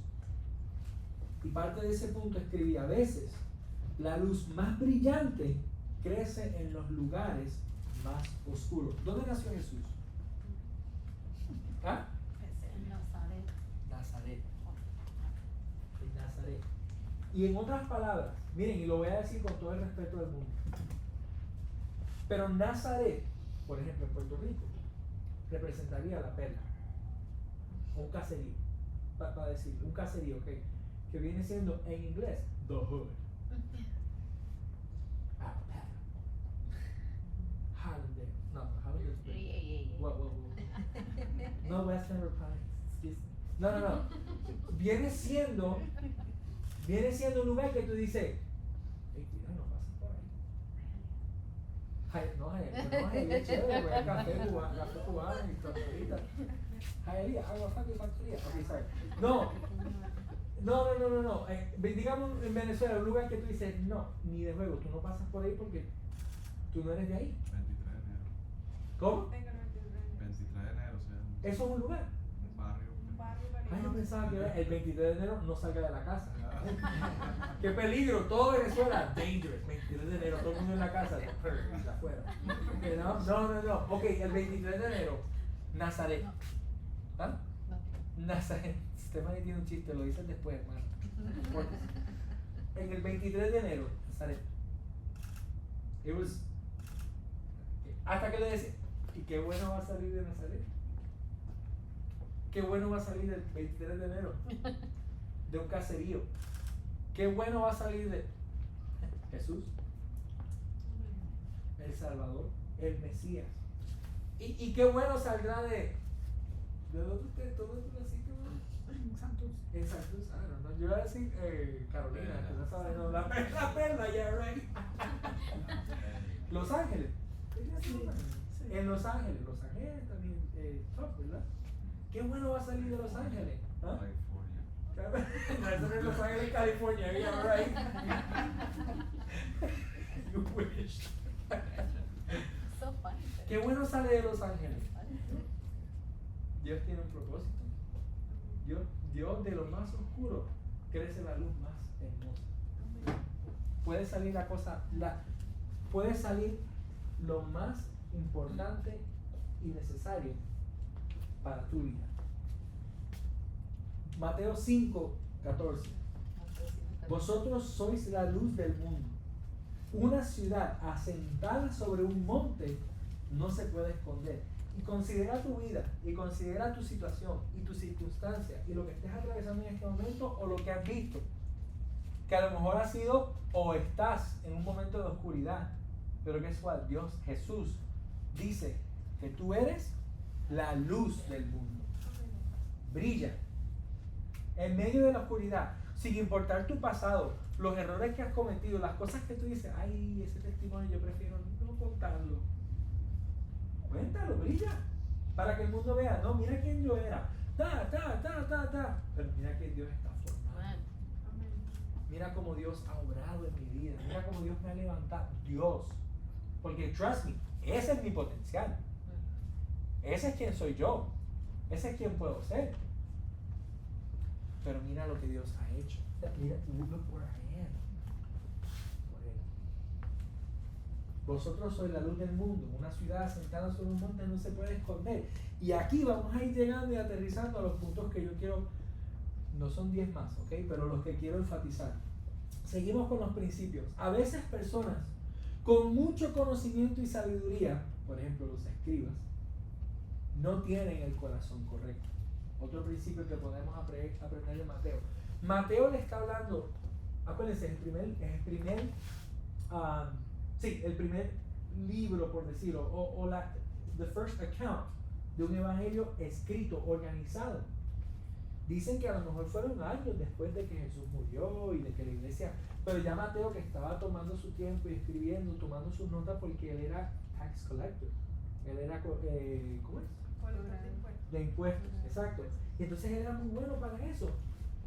Y parte de ese punto escribí, a veces la luz más brillante crece en los lugares más oscuros. ¿Dónde nació Jesús? ¿Ah? En Nazaret. Nazaret. En Nazaret. Y en otras palabras, miren, y lo voy a decir con todo el respeto del mundo, pero Nazaret, por ejemplo en Puerto Rico, representaría la perla, o un caserío, para decir, un caserío que viene siendo en inglés the hood. Hallandale. No, Hallandale es big. What? No, West Denver Pines. No. Viene siendo un lugar que tú dices, hey, tira, no pases por ahí. No, Hialeah es chévere, voy a café cubano y factorita. Hialeah, agua fácil y factoría. Okay, sorry. No. Digamos en Venezuela, un lugar que tú dices, no, ni de juego, tú no pasas por ahí porque tú no eres de ahí. 23 de enero. ¿Cómo? 23 de enero, o sea, Eso es un lugar. un barrio. Ay, yo pensaba que el 23 de enero no salga de la casa. ¡Qué peligro! Todo Venezuela, dangerous. 23 de enero, todo el mundo en la casa, afuera. No. Ok, el 23 de enero, Nazaret. ¿Ah? Nazaret. Stephanie tiene un chiste, lo dices después, hermano. En el 23 de enero, Nazaret. Hasta que le dice, ¿y qué bueno va a salir de Nazaret? Qué bueno va a salir del 23 de enero de un caserío. Qué bueno va a salir de Jesús, el Salvador, el Mesías. Y qué bueno saldrá ¿de dónde usted naciste? En Santos. No, yo iba a decir Carolina, que no sabe, no, la perla, ya, right. Los Ángeles. Sí. En Los Ángeles también, top, ¿verdad? ¿Qué bueno va a salir de Los Ángeles? ¿Ah? California. Eso no es Los Ángeles, California, yeah, right? You wish. So funny. ¿Qué bueno sale de Los Ángeles? Dios tiene un propósito. Dios de lo más oscuro crece la luz más hermosa. Puede salir puede salir lo más importante y necesario para tu vida. Mateo 5:14. Vosotros sois la luz del mundo. Una ciudad asentada sobre un monte no se puede esconder. Y considera tu vida, y considera tu situación, y tu circunstancia, y lo que estés atravesando en este momento, o lo que has visto. Que a lo mejor ha sido, o estás en un momento de oscuridad. Pero que es cual Dios, Jesús, dice que tú eres la luz del mundo. Brilla en medio de la oscuridad, sin importar tu pasado, los errores que has cometido, las cosas que tú dices, ay, ese testimonio yo prefiero no contarlo. Cuéntalo, brilla, para que el mundo vea, no, mira quién yo era, pero mira que Dios está formando. Mira cómo Dios ha obrado en mi vida, mira cómo Dios me ha levantado. Dios, porque trust me, ese es mi potencial, ese es quien soy yo, ese es quien puedo ser. Pero mira lo que Dios ha hecho. Mira, look where I am. Por Él. Vosotros sois la luz del mundo. Una ciudad asentada sobre un monte no se puede esconder. Y aquí vamos a ir llegando y aterrizando a los puntos que yo quiero. No son 10 más, ¿ok? Pero los que quiero enfatizar. Seguimos con los principios. A veces personas con mucho conocimiento y sabiduría, por ejemplo los escribas, no tienen el corazón correcto. Otro principio que podemos aprender de Mateo. Mateo le está hablando, acuérdense, el primer libro, por decirlo, the first account de un evangelio escrito, organizado. Dicen que a lo mejor fueron años después de que Jesús murió y de que la iglesia, pero ya Mateo, que estaba tomando su tiempo y escribiendo, tomando sus notas, porque él era tax collector. Él era, ¿cómo es? De impuestos, exacto. Y entonces él era muy bueno para eso.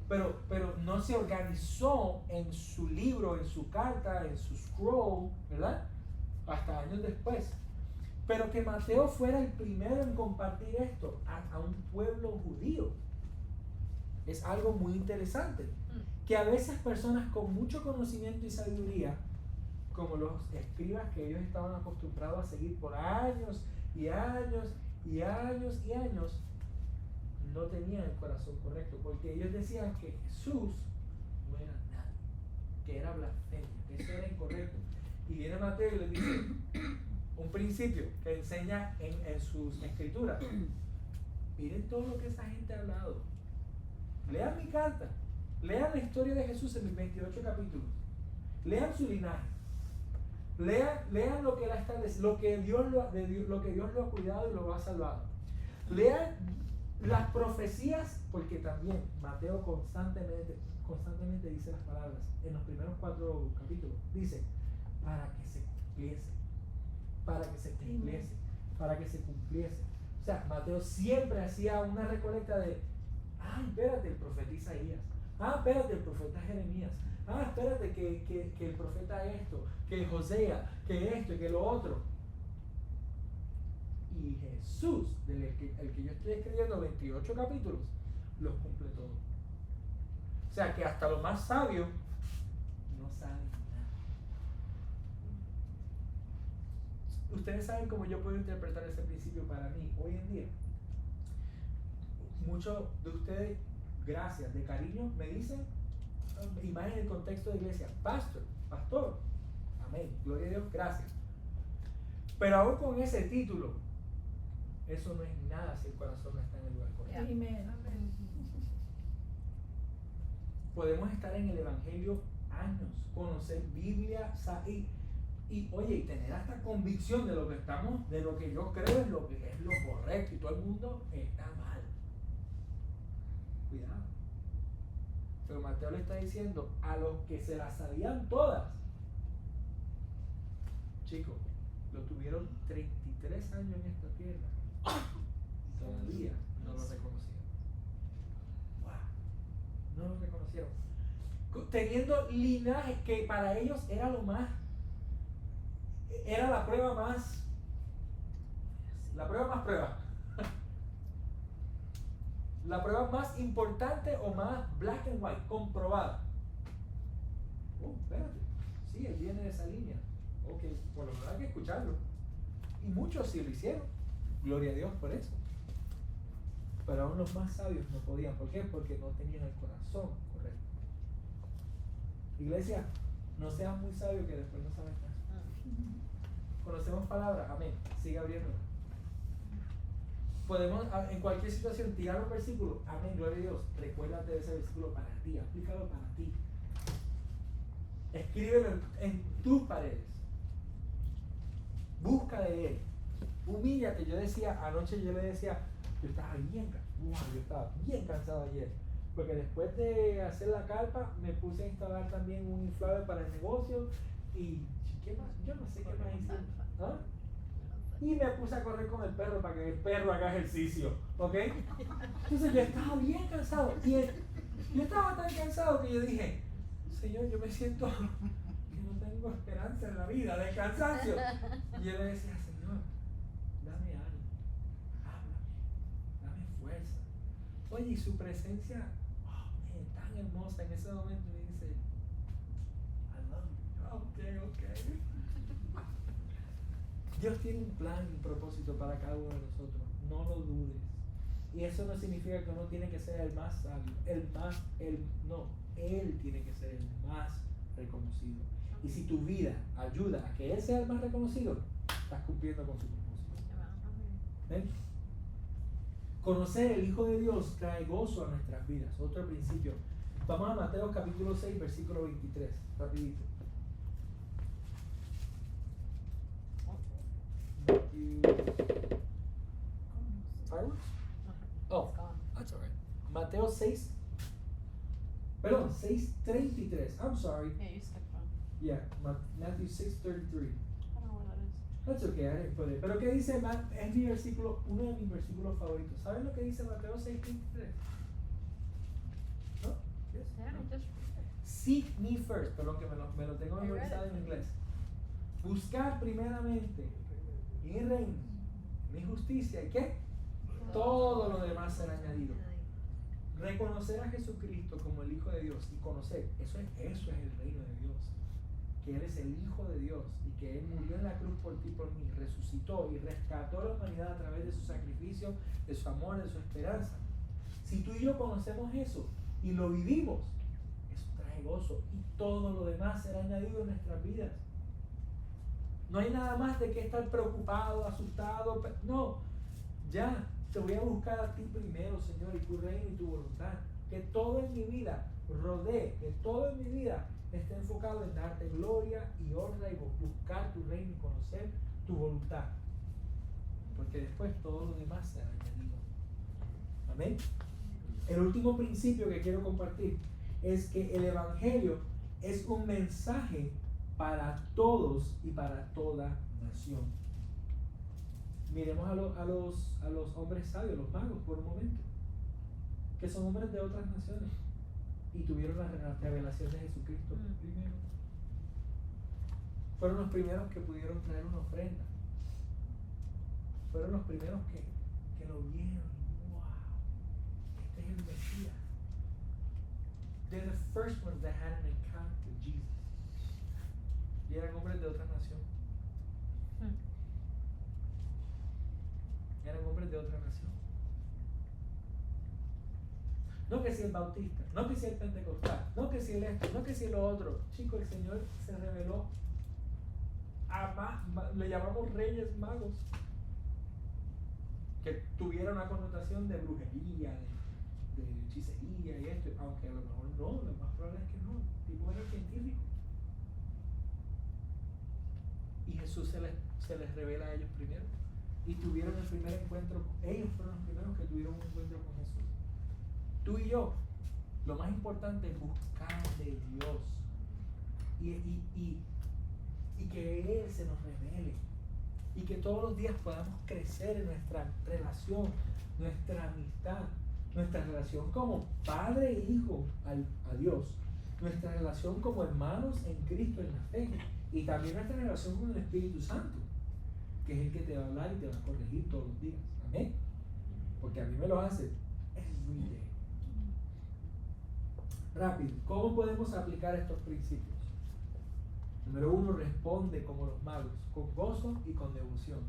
Pero no se organizó en su libro, en su carta, en su scroll, ¿verdad? Hasta años después. Pero que Mateo fuera el primero en compartir esto a un pueblo judío es algo muy interesante. Que a veces personas con mucho conocimiento y sabiduría, como los escribas que ellos estaban acostumbrados a seguir por años y años y años y años, no tenían el corazón correcto, porque ellos decían que Jesús no era nadie, que era blasfemia, que eso era incorrecto. Y viene Mateo y les dice un principio que enseña en sus escrituras. Miren todo lo que esa gente ha hablado. Lean mi carta, lean la historia de Jesús en mis 28 capítulos, lean su linaje, lean lo que él ha establecido, lo que Dios lo ha cuidado y lo ha salvado. Lean las profecías, porque también Mateo constantemente dice las palabras en los primeros 4 capítulos. Dice, para que se cumpliese, para que se cumpliese, para que se cumpliese. O sea, Mateo siempre hacía una recolecta de, espérate, el profeta Isaías, espérate, el profeta Jeremías, espérate que el profeta esto, que Josea, que esto y que lo otro. Y Jesús, el que yo estoy escribiendo 28 capítulos, los cumple todos. O sea que hasta los más sabios no saben nada. Ustedes saben cómo yo puedo interpretar ese principio para mí hoy en día. Muchos de ustedes, gracias, de cariño, me dicen, y más en el contexto de iglesia, pastor, amén, gloria a Dios, gracias. Pero aún con ese título, eso no es nada si el corazón no está en el lugar correcto. Amén. Podemos estar en el evangelio años, conocer Biblia, y oye, y tener hasta convicción de lo que yo creo es lo que es lo correcto, y todo el mundo está mal. Cuidado. Pero Mateo le está diciendo a los que se las sabían todas, chicos, lo tuvieron 33 años en esta tierra y todavía no lo reconocieron. Wow, no lo reconocieron. Teniendo linaje que para ellos era lo más, era la prueba más prueba. La prueba más importante o más black and white, comprobada. Espérate, sí, él viene de esa línea. Ok, por lo menos hay que escucharlo. Y muchos sí lo hicieron. Gloria a Dios por eso. Pero aún los más sabios no podían. ¿Por qué? Porque no tenían el corazón correcto. Iglesia, no seas muy sabio que después no sabes nada. Conocemos palabras, amén. Sigue abriéndola. Podemos en cualquier situación tirar un versículo, amén, gloria a Dios. Recuérdate de ese versículo para ti, aplícalo para ti. Escríbelo en tus paredes. Busca de él. Humíllate. Anoche yo le decía, yo estaba bien cansado ayer. Porque después de hacer la carpa, me puse a instalar también un inflable para el negocio. Y ¿qué más? Yo no sé qué más hice. ¿Ah? Y me puse a correr con el perro para que el perro haga ejercicio. ¿Ok? Entonces yo estaba bien cansado. Y yo estaba tan cansado que yo dije, Señor, yo me siento que no tengo esperanza en la vida, de cansancio. Y yo le decía, Señor, dame ánimo, háblame, dame fuerza. Oye, y su presencia, tan hermosa en ese momento me dice, I love you. Ok. Dios tiene un plan y un propósito para cada uno de nosotros, no lo dudes. Y eso no significa que uno tiene que ser el más sabio, Él tiene que ser el más reconocido. Y si tu vida ayuda a que Él sea el más reconocido, estás cumpliendo con su propósito. ¿Ven? Conocer el Hijo de Dios trae gozo a nuestras vidas. Otro principio. Vamos a Mateo capítulo 6, versículo 23. Rapidito. Fireworks? Oh, that's all right. Mateo 6. Perdón, 6:33. I'm sorry. Yeah, you skipped one. Yeah, Matthew 6:33. I don't know what that is. That's okay, I didn't put it. Pero ¿qué dice? Es mi versículo, uno de mis versículos favoritos. ¿Saben lo que dice Mateo 6:23? ¿No? Yes. Yeah, No. just read it. Seek me first, perdón que me lo tengo memorizado en inglés. Buscar primeramente mi reino, mi justicia, ¿y qué? Todo lo demás será añadido. Reconocer a Jesucristo como el Hijo de Dios y conocer, eso es el reino de Dios. Que Él es el Hijo de Dios y que Él murió en la cruz por ti y por mí, resucitó y rescató a la humanidad a través de su sacrificio, de su amor, de su esperanza. Si tú y yo conocemos eso y lo vivimos, eso trae gozo y todo lo demás será añadido en nuestras vidas. No hay nada más de que estar preocupado, asustado, no, ya. Te voy a buscar a ti primero, Señor, y tu reino y tu voluntad. Que todo en mi vida que todo en mi vida esté enfocado en darte gloria y honra y buscar tu reino y conocer tu voluntad. Porque después todo lo demás será añadido. Amén. El último principio que quiero compartir es que el Evangelio es un mensaje para todos y para toda nación. Miremos a los hombres sabios, los magos, por un momento, que son hombres de otras naciones y tuvieron la revelación de Jesucristo primero. Fueron los primeros que pudieron traer una ofrenda. Fueron los primeros que lo vieron. ¡Wow! Este es el Mesías. They're the first ones that had an encounter with Jesus. Y eran hombres de otra nación. Eran hombres de otra nación. No que si el bautista, no que si el pentecostal, no que si el esto, no que si lo otro. Chicos, el Señor se reveló le llamamos reyes magos, que tuvieron una connotación de brujería, de hechicería y esto, aunque a lo mejor no, lo más probable es que no. El tipo era científico. Y Jesús se les revela a ellos primero. Y tuvieron el primer encuentro, ellos fueron los primeros que tuvieron un encuentro con Jesús. Tú y yo, lo más importante es buscar de Dios y que Él se nos revele. y que todos los días podamos crecer en nuestra relación, nuestra amistad, nuestra relación como padre e hijo a Dios, nuestra relación como hermanos en Cristo en la fe y también nuestra relación con el Espíritu Santo, que es el que te va a hablar y te va a corregir todos los días. Amén. Porque a mí me lo hace every day. Rápido, ¿cómo podemos aplicar estos principios? Número 1, responde como los magos, con gozo y con devoción.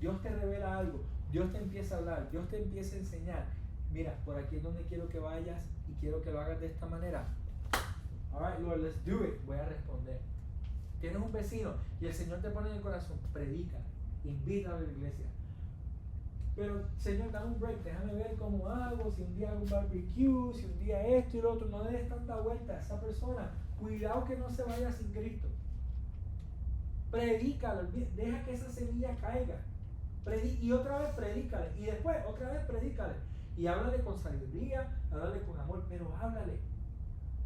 Dios te revela algo, Dios te empieza a hablar, Dios te empieza a enseñar. Mira, por aquí es donde quiero que vayas y quiero que lo hagas de esta manera. Alright, Lord, let's do it. Voy a responder. Tienes un vecino y el Señor te pone en el corazón, predica, invítalo a la iglesia. Pero, Señor, dame un break, déjame ver cómo hago, si un día hago un barbecue, si un día esto y lo otro. No le des tanta vuelta a esa persona. Cuidado que no se vaya sin Cristo. Predícalo, deja que esa semilla caiga. Y otra vez predícale, y después otra vez predícale. Y háblale con sabiduría, háblale con amor, pero háblale.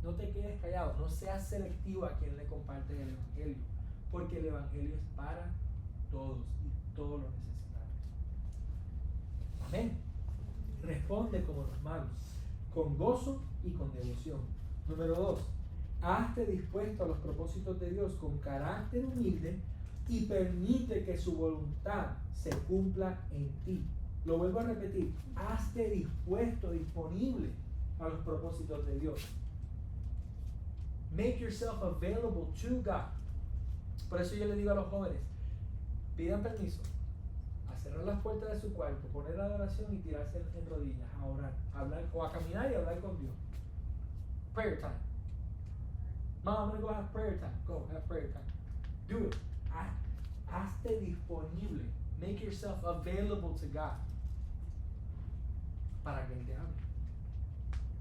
No te quedes callado, no seas selectivo a quien le compartes el Evangelio, porque el Evangelio es para todos y todos lo necesitamos. Amén. Responde como los magos, con gozo y con devoción. Número 2, hazte dispuesto a los propósitos de Dios con carácter humilde y permite que su voluntad se cumpla en ti. Lo vuelvo a repetir, hazte dispuesto, disponible a los propósitos de Dios. Make yourself available to God. Por eso yo le digo a los jóvenes, pidan permiso a cerrar las puertas de su cuarto, poner la adoración y tirarse en rodillas, a orar, a hablar, o a caminar y hablar con Dios. Prayer time. Mom, I'm going to go have prayer time. Go have prayer time. Do it. Hazte disponible. Make yourself available to God. Para que Él te hable.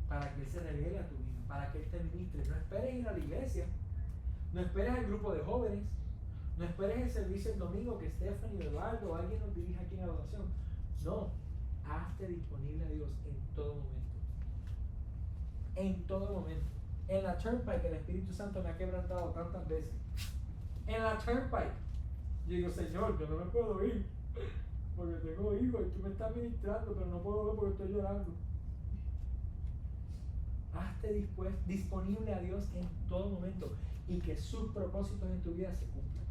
Para que Él se revele a tu vida. Para que Él te ministre. No esperes ir a la iglesia. No esperes al grupo de jóvenes. No esperes el servicio el domingo que Stephanie o Eduardo o alguien nos dirija aquí en adoración. No. Hazte disponible a Dios en todo momento. En todo momento. En la Turnpike el Espíritu Santo me ha quebrantado tantas veces. En la Turnpike yo digo, Señor, yo no me puedo ir porque tengo hijos y tú me estás ministrando, pero no puedo ver porque estoy llorando. Hazte disponible a Dios en todo momento y que sus propósitos en tu vida se cumplan.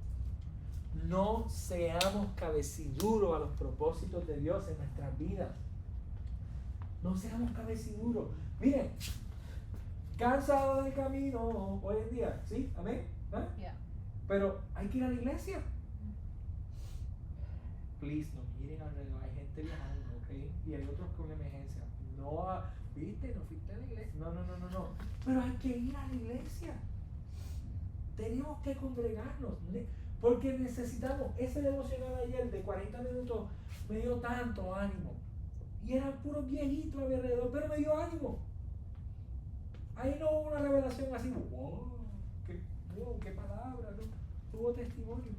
No seamos cabeciduros a los propósitos de Dios en nuestras vidas. No seamos cabeciduros. Miren, cansado del camino hoy en día, ¿sí? ¿Amén? ¿Ah? Yeah. Pero hay que ir a la iglesia. Please, no miren alrededor, hay gente viajando, ¿ok? Y hay otros con emergencia. No, ¿viste? No fuiste a la iglesia. No. Pero hay que ir a la iglesia. Tenemos que congregarnos. Porque necesitamos. Ese devocional ayer de 40 minutos me dio tanto ánimo. Y eran puros viejitos a mi alrededor, pero me dio ánimo. Ahí no hubo una revelación así, wow, qué palabra, ¿no? Hubo testimonio.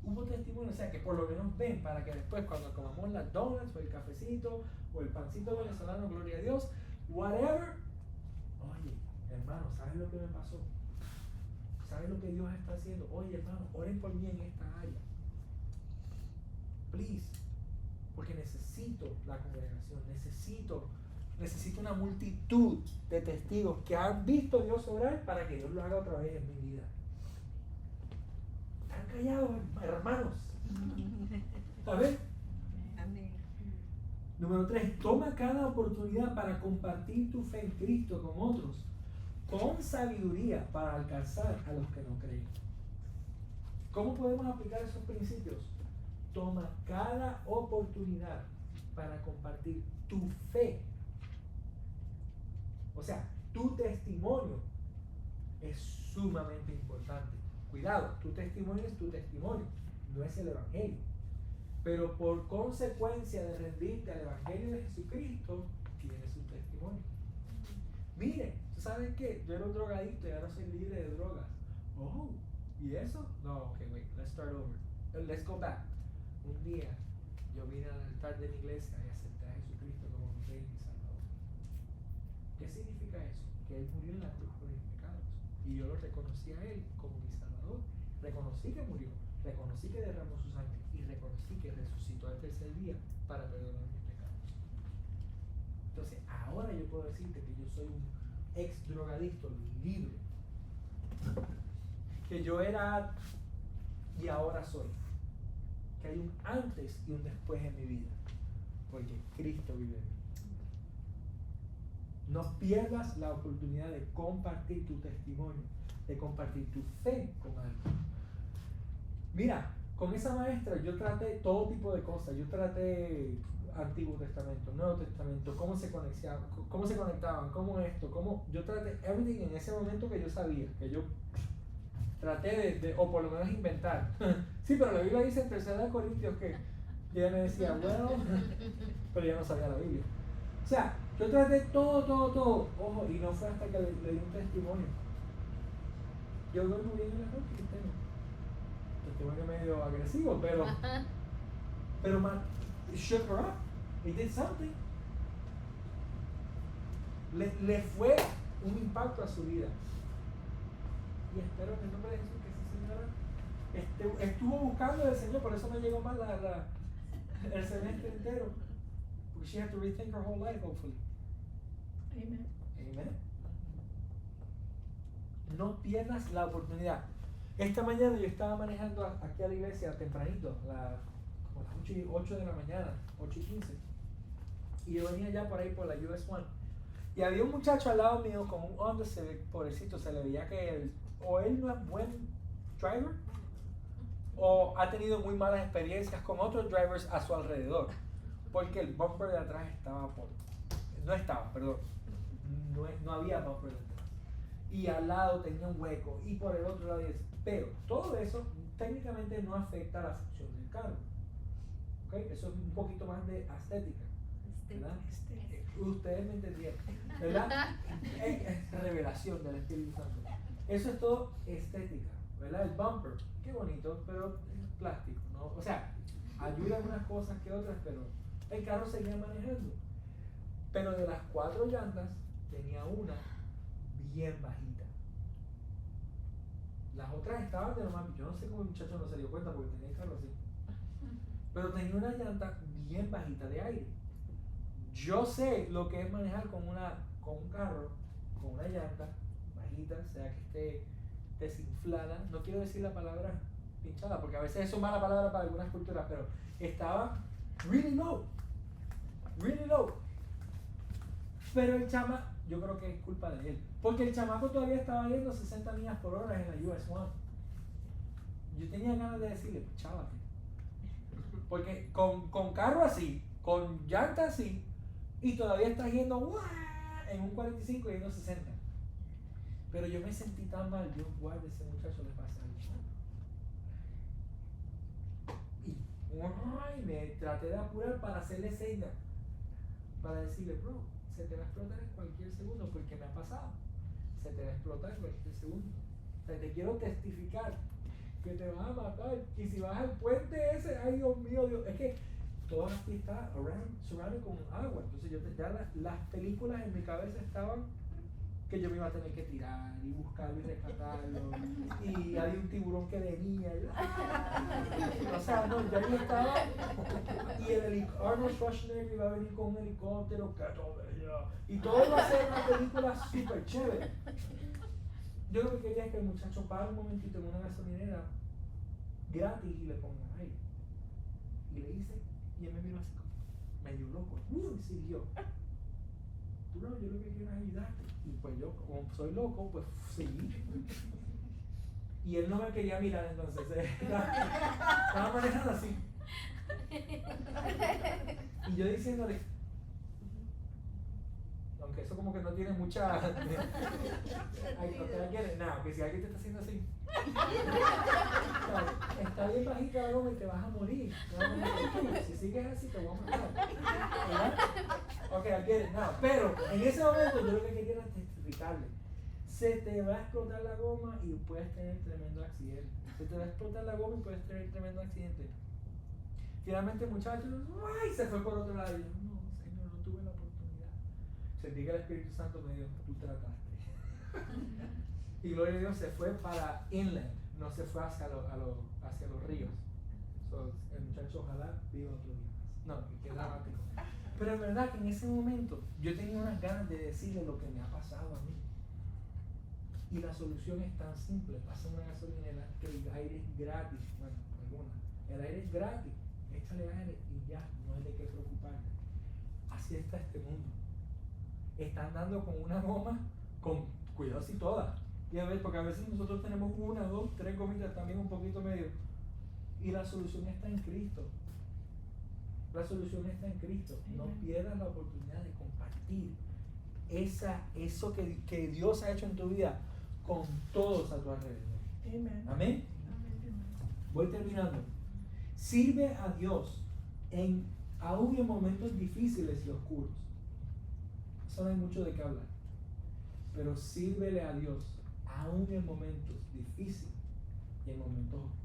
Hubo testimonio, o sea que por lo menos ven para que después cuando comamos las donuts o el cafecito o el pancito venezolano, gloria a Dios, whatever. Oye, hermano, ¿sabes lo que me pasó? ¿Sabes lo que Dios está haciendo? Oye, hermano, oren por mí en esta área. Please. Porque necesito la congregación, necesito una multitud de testigos que han visto a Dios obrar para que Dios lo haga otra vez en mi vida. Están callados, hermanos. ¿Sabes? Amén. Número 3, toma cada oportunidad para compartir tu fe en Cristo con otros, con sabiduría para alcanzar a los que no creen. ¿Cómo podemos aplicar esos principios? Toma cada oportunidad para compartir tu fe. O sea, tu testimonio es sumamente importante. Cuidado, tu testimonio es tu testimonio, no es el Evangelio. Pero por consecuencia de rendirte al Evangelio de Jesucristo, tienes un testimonio. Mire, ¿tú sabes qué? Yo era un drogadicto y ahora soy libre de drogas. Oh, ¿y eso? No, ok, wait, let's start over. Let's go back. Un día yo vine al altar de mi iglesia y acepté a Jesucristo como mi Rey y mi Salvador. ¿Qué significa eso? Que Él murió en la cruz por mis pecados y yo lo reconocí a Él como mi Salvador Reconocí que murió, reconocí que derramó su sangre y reconocí que resucitó al tercer día para perdonar mis pecados. Entonces, ahora yo puedo decirte que yo soy un ex drogadicto libre. Que yo era y ahora soy. Que hay un antes y un después en mi vida. Porque Cristo vive en mí. No pierdas la oportunidad de compartir tu testimonio, de compartir tu fe con alguien. Mira, con esa maestra yo traté todo tipo de cosas. Yo traté Antiguo Testamento, Nuevo Testamento, cómo se conectaban, cómo esto, cómo yo traté everything en ese momento que yo sabía, que yo traté o por lo menos inventar. Sí, pero la Biblia dice en 3 Corintios que y ella me decía, bueno, pero yo no sabía la Biblia. O sea, yo traté todo, ojo, y no fue hasta que le di un testimonio. Yo duermo bien en la noche y tengo testimonio medio agresivo, pero man, it shook her up. It did something. Le fue un impacto a su vida. Y espero en el nombre de Jesús que esa señora estuvo buscando al Señor, por eso no llegó más el semestre entero. Porque she had to rethink her whole life, hopefully. Amen. Amen. No pierdas la oportunidad. Esta mañana yo estaba manejando aquí a la iglesia tempranito, como las 8 de la mañana, 8:15. Y yo venía ya por ahí por la US 1. Y había un muchacho al lado mío con un Honda Civic, pobrecito, se le veía que o él no es buen driver, o ha tenido muy malas experiencias con otros drivers a su alrededor, porque el bumper de atrás no había bumper de atrás, y al lado tenía un hueco, y por el otro lado, pero todo eso técnicamente no afecta la función del carro. ¿Okay? Eso es un poquito más de estética, ¿verdad? Ustedes me entendieron, ¿verdad? Es revelación del Espíritu Santo. Eso es todo estética, ¿verdad? El bumper, qué bonito, pero es plástico, ¿no? O sea, ayuda en unas cosas que otras, pero el carro seguía manejando. Pero de las 4 llantas, tenía una bien bajita. Las otras estaban de lo más, yo no sé cómo el muchacho no se dio cuenta porque tenía el carro así. Pero tenía una llanta bien bajita de aire. Yo sé lo que es manejar con un carro, con una llanta bajita, sea que esté desinflada. No quiero decir la palabra pinchada, porque a veces es una mala palabra para algunas culturas, pero estaba really low. Pero el chama, yo creo que es culpa de él, porque el chamaco todavía estaba yendo 60 millas por hora en la US 1. Yo tenía ganas de decirle, chávate, porque con carro así, con llanta así, y todavía estás yendo en un 45 y yendo 60. Pero yo me sentí tan mal, yo guarde, ese muchacho le pasa algo. Y me traté de apurar para hacerle señas, para decirle, bro, se te va a explotar en cualquier segundo, porque me ha pasado. Se te va a explotar en cualquier segundo. O sea, te quiero testificar que te vas a matar. Y si vas al puente ese, ay Dios mío, es que todo aquí está surrounded con agua. Entonces las películas en mi cabeza estaban que yo me iba a tener que tirar y buscarlo y rescatarlo, y había un tiburón que venía, o sea, no, ya yo estaba, y Arnold Schwarzenegger iba a venir con un helicóptero, y todo iba a ser una película súper chévere. Yo lo que quería es que el muchacho pare un momentito en una gasolinera gratis y le ponga aire. Y le hice, y él me miró así como medio loco, y siguió. Tú no, yo lo que quiero es ayudarte. Y pues yo, como soy loco, pues seguí. Y él no me quería mirar, entonces estaba manejando así. Y yo diciéndole, aunque eso como que no tiene mucha... Nada, que si alguien te está haciendo así, está bien bajita la goma y te vas a morir. Si sigues así te voy a matar. ¿Verdad? Ok, I get it now. Pero en ese momento yo lo que quería era testificarle. Se te va a explotar la goma y puedes tener tremendo accidente. Se te va a explotar la goma y puedes tener tremendo accidente. Finalmente el muchacho se fue por otro lado. Y yo, no, Señor, no tuve la oportunidad. Sentí que el Espíritu Santo me dijo, tú trataste. Y gloria a Dios, se fue para inland. no se fue hacia los ríos. So, el muchacho ojalá viva otro día más. No, qué dramático. Pero es verdad que en ese momento yo tenía unas ganas de decirle lo que me ha pasado a mí. Y la solución es tan simple. Pasa una gasolinera que el aire es gratis. Bueno, alguna. El aire es gratis. Échale aire y ya, no hay de qué preocuparte. Así está este mundo. Están dando con una goma, con cuidado si todas. Y a ver, porque a veces nosotros tenemos 1, 2, 3 gomitas también un poquito medio. Y la solución está en Cristo. La solución está en Cristo. No pierdas la oportunidad de compartir eso que Dios ha hecho en tu vida con todos a tu alrededor. Amen. Amén. Voy terminando. Sirve a Dios aún en momentos difíciles y oscuros. Eso no hay mucho de qué hablar. Pero sírvele a Dios aún en momentos difíciles y en momentos oscuros.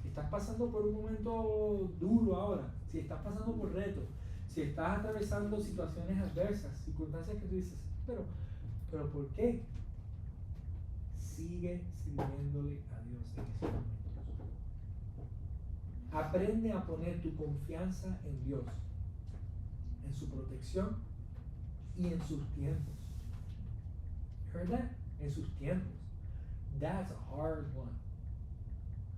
Si estás pasando por un momento duro ahora, si estás pasando por retos, si estás atravesando situaciones adversas, circunstancias que tú dices, pero ¿por qué? Sigue sirviéndole a Dios en esos momentos. Aprende a poner tu confianza en Dios, en su protección y en sus tiempos. Heard that? En sus tiempos. That's a hard one.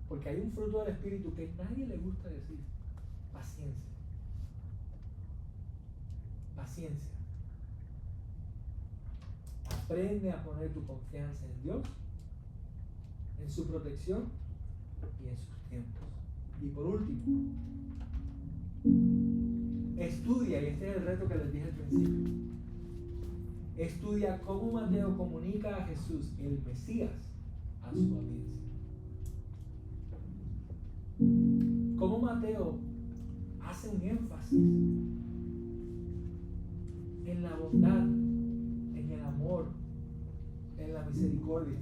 Porque hay un fruto del Espíritu que a nadie le gusta decir. Paciencia. Paciencia. Aprende a poner tu confianza en Dios, en su protección y en sus tiempos. Y por último, estudia, y este es el reto que les dije al principio, estudia cómo Mateo comunica a Jesús, el Mesías, a su audiencia. Cómo Mateo hace un énfasis en la bondad, en el amor, en la misericordia,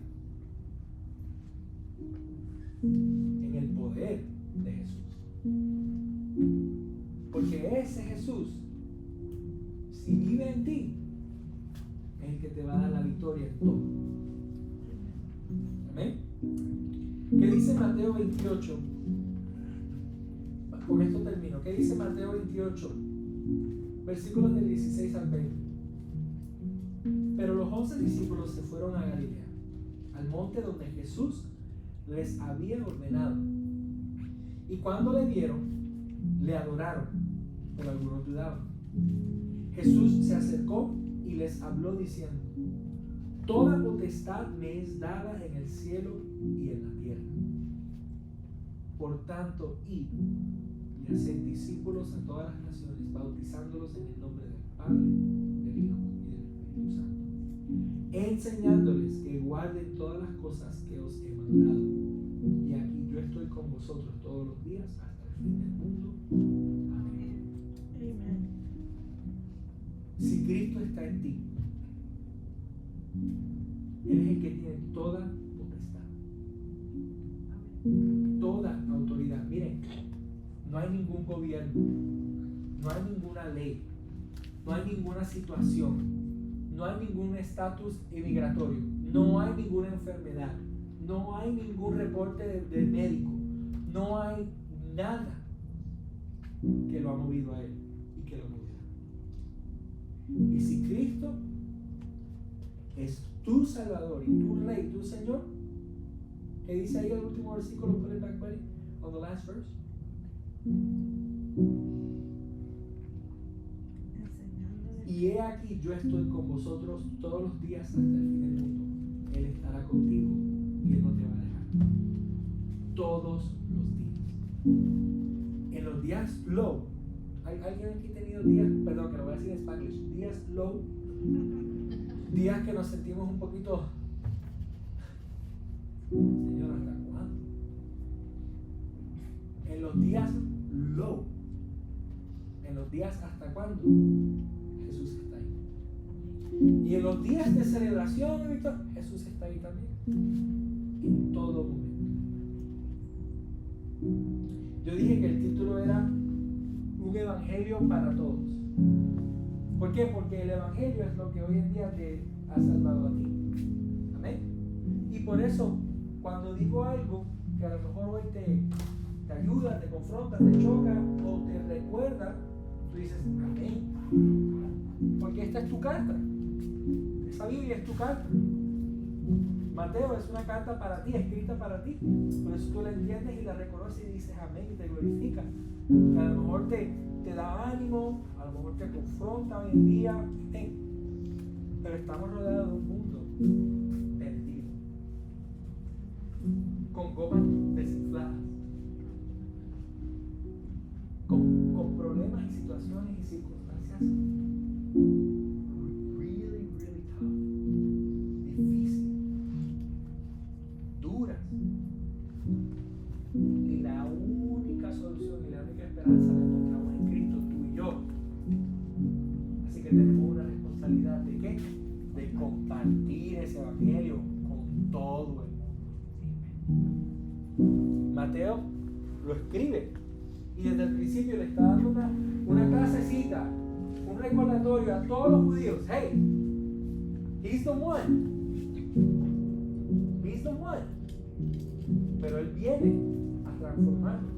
en el poder de Jesús. Porque ese Jesús, si vive en ti, es el que te va a dar la victoria en todo. Amén. ¿Qué dice Mateo 28? Con esto termino. ¿Qué dice Mateo 28? Versículos del 16 al 20. Pero los 11 discípulos se fueron a Galilea, al monte donde Jesús les había ordenado. Y cuando le vieron, le adoraron, pero algunos dudaban. Jesús se acercó y les habló diciendo: toda potestad me es dada en el cielo y en la tierra. Por tanto, id y haced discípulos a todas las naciones, bautizándolos en el nombre del Padre, del Hijo y del Espíritu Santo, enseñándoles que guarden todas las cosas que os he mandado. Y aquí yo estoy con vosotros todos los días hasta el fin del mundo. Amén. Amen. Si Cristo está en ti, Él es el que tiene toda potestad, toda autoridad. Miren, no hay ningún gobierno, no hay ninguna ley, no hay ninguna situación, no hay ningún estatus inmigratorio, no hay ninguna enfermedad, no hay ningún reporte de médico, no hay nada que lo ha movido a Él y que lo moverá. Y si Cristo es tu Salvador y tu Rey, tu Señor, ¿qué dice ahí el último versículo? Put it back, buddy, on the last verse. Y he aquí, yo estoy con vosotros todos los días hasta el fin del mundo. Él estará contigo y Él no te va a dejar. Todos los días. En los días low, ¿alguien aquí ha tenido días, perdón que lo voy a decir en Spanglish, días low? Días que nos sentimos un poquito, Señor, ¿hasta cuándo? En los días low, en los días hasta cuándo, Jesús está ahí. Y en los días de celebración, Jesús está ahí también, en todo momento. Yo dije que el título era un evangelio para todos. ¿Por qué? Porque el evangelio es lo que hoy en día te ha salvado a ti. Amén. Y por eso cuando digo algo que a lo mejor hoy te ayuda, te confronta, te choca o te recuerda, tú dices, amén. Porque esta es tu carta. Esa Biblia es tu carta. Mateo es una carta para ti, escrita para ti. Por eso tú la entiendes y la reconoces y dices amén y te glorifica. Que a lo mejor te da ánimo, a lo mejor te confronta hoy en día. Amén. Pero estamos rodeados de un mundo perdido, con gomas desinfladas, con problemas y situaciones y circunstancias really tough, difíciles, duras. Y la única solución y la única esperanza la encontramos en Cristo, tú y yo. Así que tenemos una responsabilidad de ¿qué? De compartir ese evangelio con todo el mundo. Mateo lo escribe y desde el principio le está dando una clasecita, un recordatorio a todos los judíos. Hey, he's the one. He's the one. Pero él viene a transformarnos.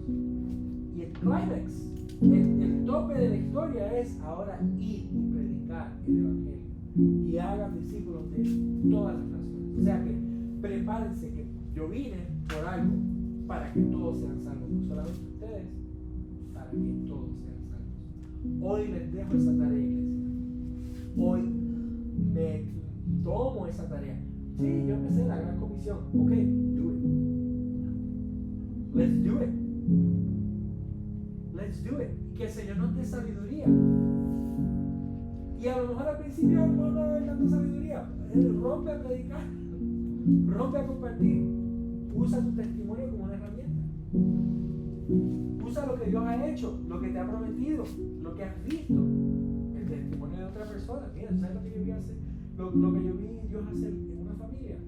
Y el clímax, el tope de la historia es ahora ir y predicar el evangelio y hagan discípulos de todas las naciones. O sea que prepárense que yo vine por algo para que todos sean salvos, no solamente ustedes, para que todos sean salvos. Hoy les dejo esa tarea, iglesia. Hoy me tomo esa tarea. Sí, yo empecé la gran comisión. Ok, do it. Let's do it. Let's do it. Que el Señor nos dé sabiduría. Y a lo mejor al principio no hay tanta sabiduría. Rompe a predicar. Rompe a compartir. Usa tu testimonio como una herramienta. Usa lo que Dios ha hecho, lo que te ha prometido, lo que has visto. El testimonio de otra persona. Mira, ¿sabes lo que yo vi hacer? Lo que yo vi Dios hacer en una familia.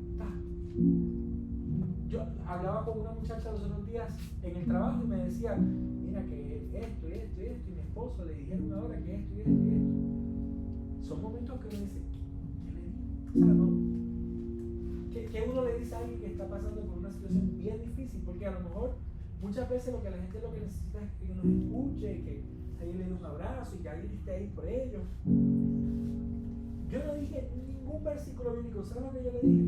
Yo hablaba con una muchacha los otros días en el trabajo y me decía, mira que esto, y mi esposo le dijeron ahora que esto. Son momentos que uno dice, ¿qué le digo? O sea, no. ¿Qué uno le dice a alguien que está pasando por una situación bien difícil? Porque a lo mejor muchas veces lo que la gente lo que necesita es que nos escuche, que alguien le dé un abrazo y que alguien esté ahí por ellos. Yo no dije ningún versículo bíblico. ¿Sabes lo que yo le dije?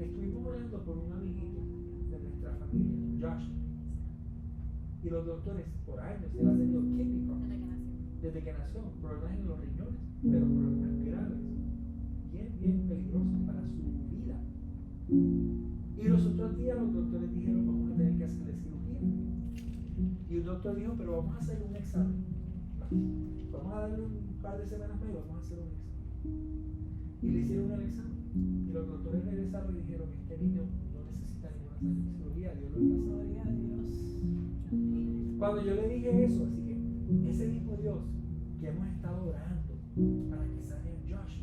Estuvimos orando por un amiguito de nuestra familia, Josh. Y los doctores, por años, él ha tenido kidney problems. Desde que nació, problemas en los riñones, pero problemas graves, bien peligrosos para su vida. Y los otros días los doctores dijeron, vamos a tener que hacerle cirugía. Y el doctor dijo, pero vamos a hacer un examen. Vamos a darle un par de semanas más y vamos a hacer un examen. Y le hicieron el examen. Y los doctores regresaron y dijeron, este niño no necesita ninguna cirugía, Dios lo está sanando. Gloria a Dios. Cuando yo le dije eso, así que ese mismo Dios que hemos estado orando para que sane a Josh,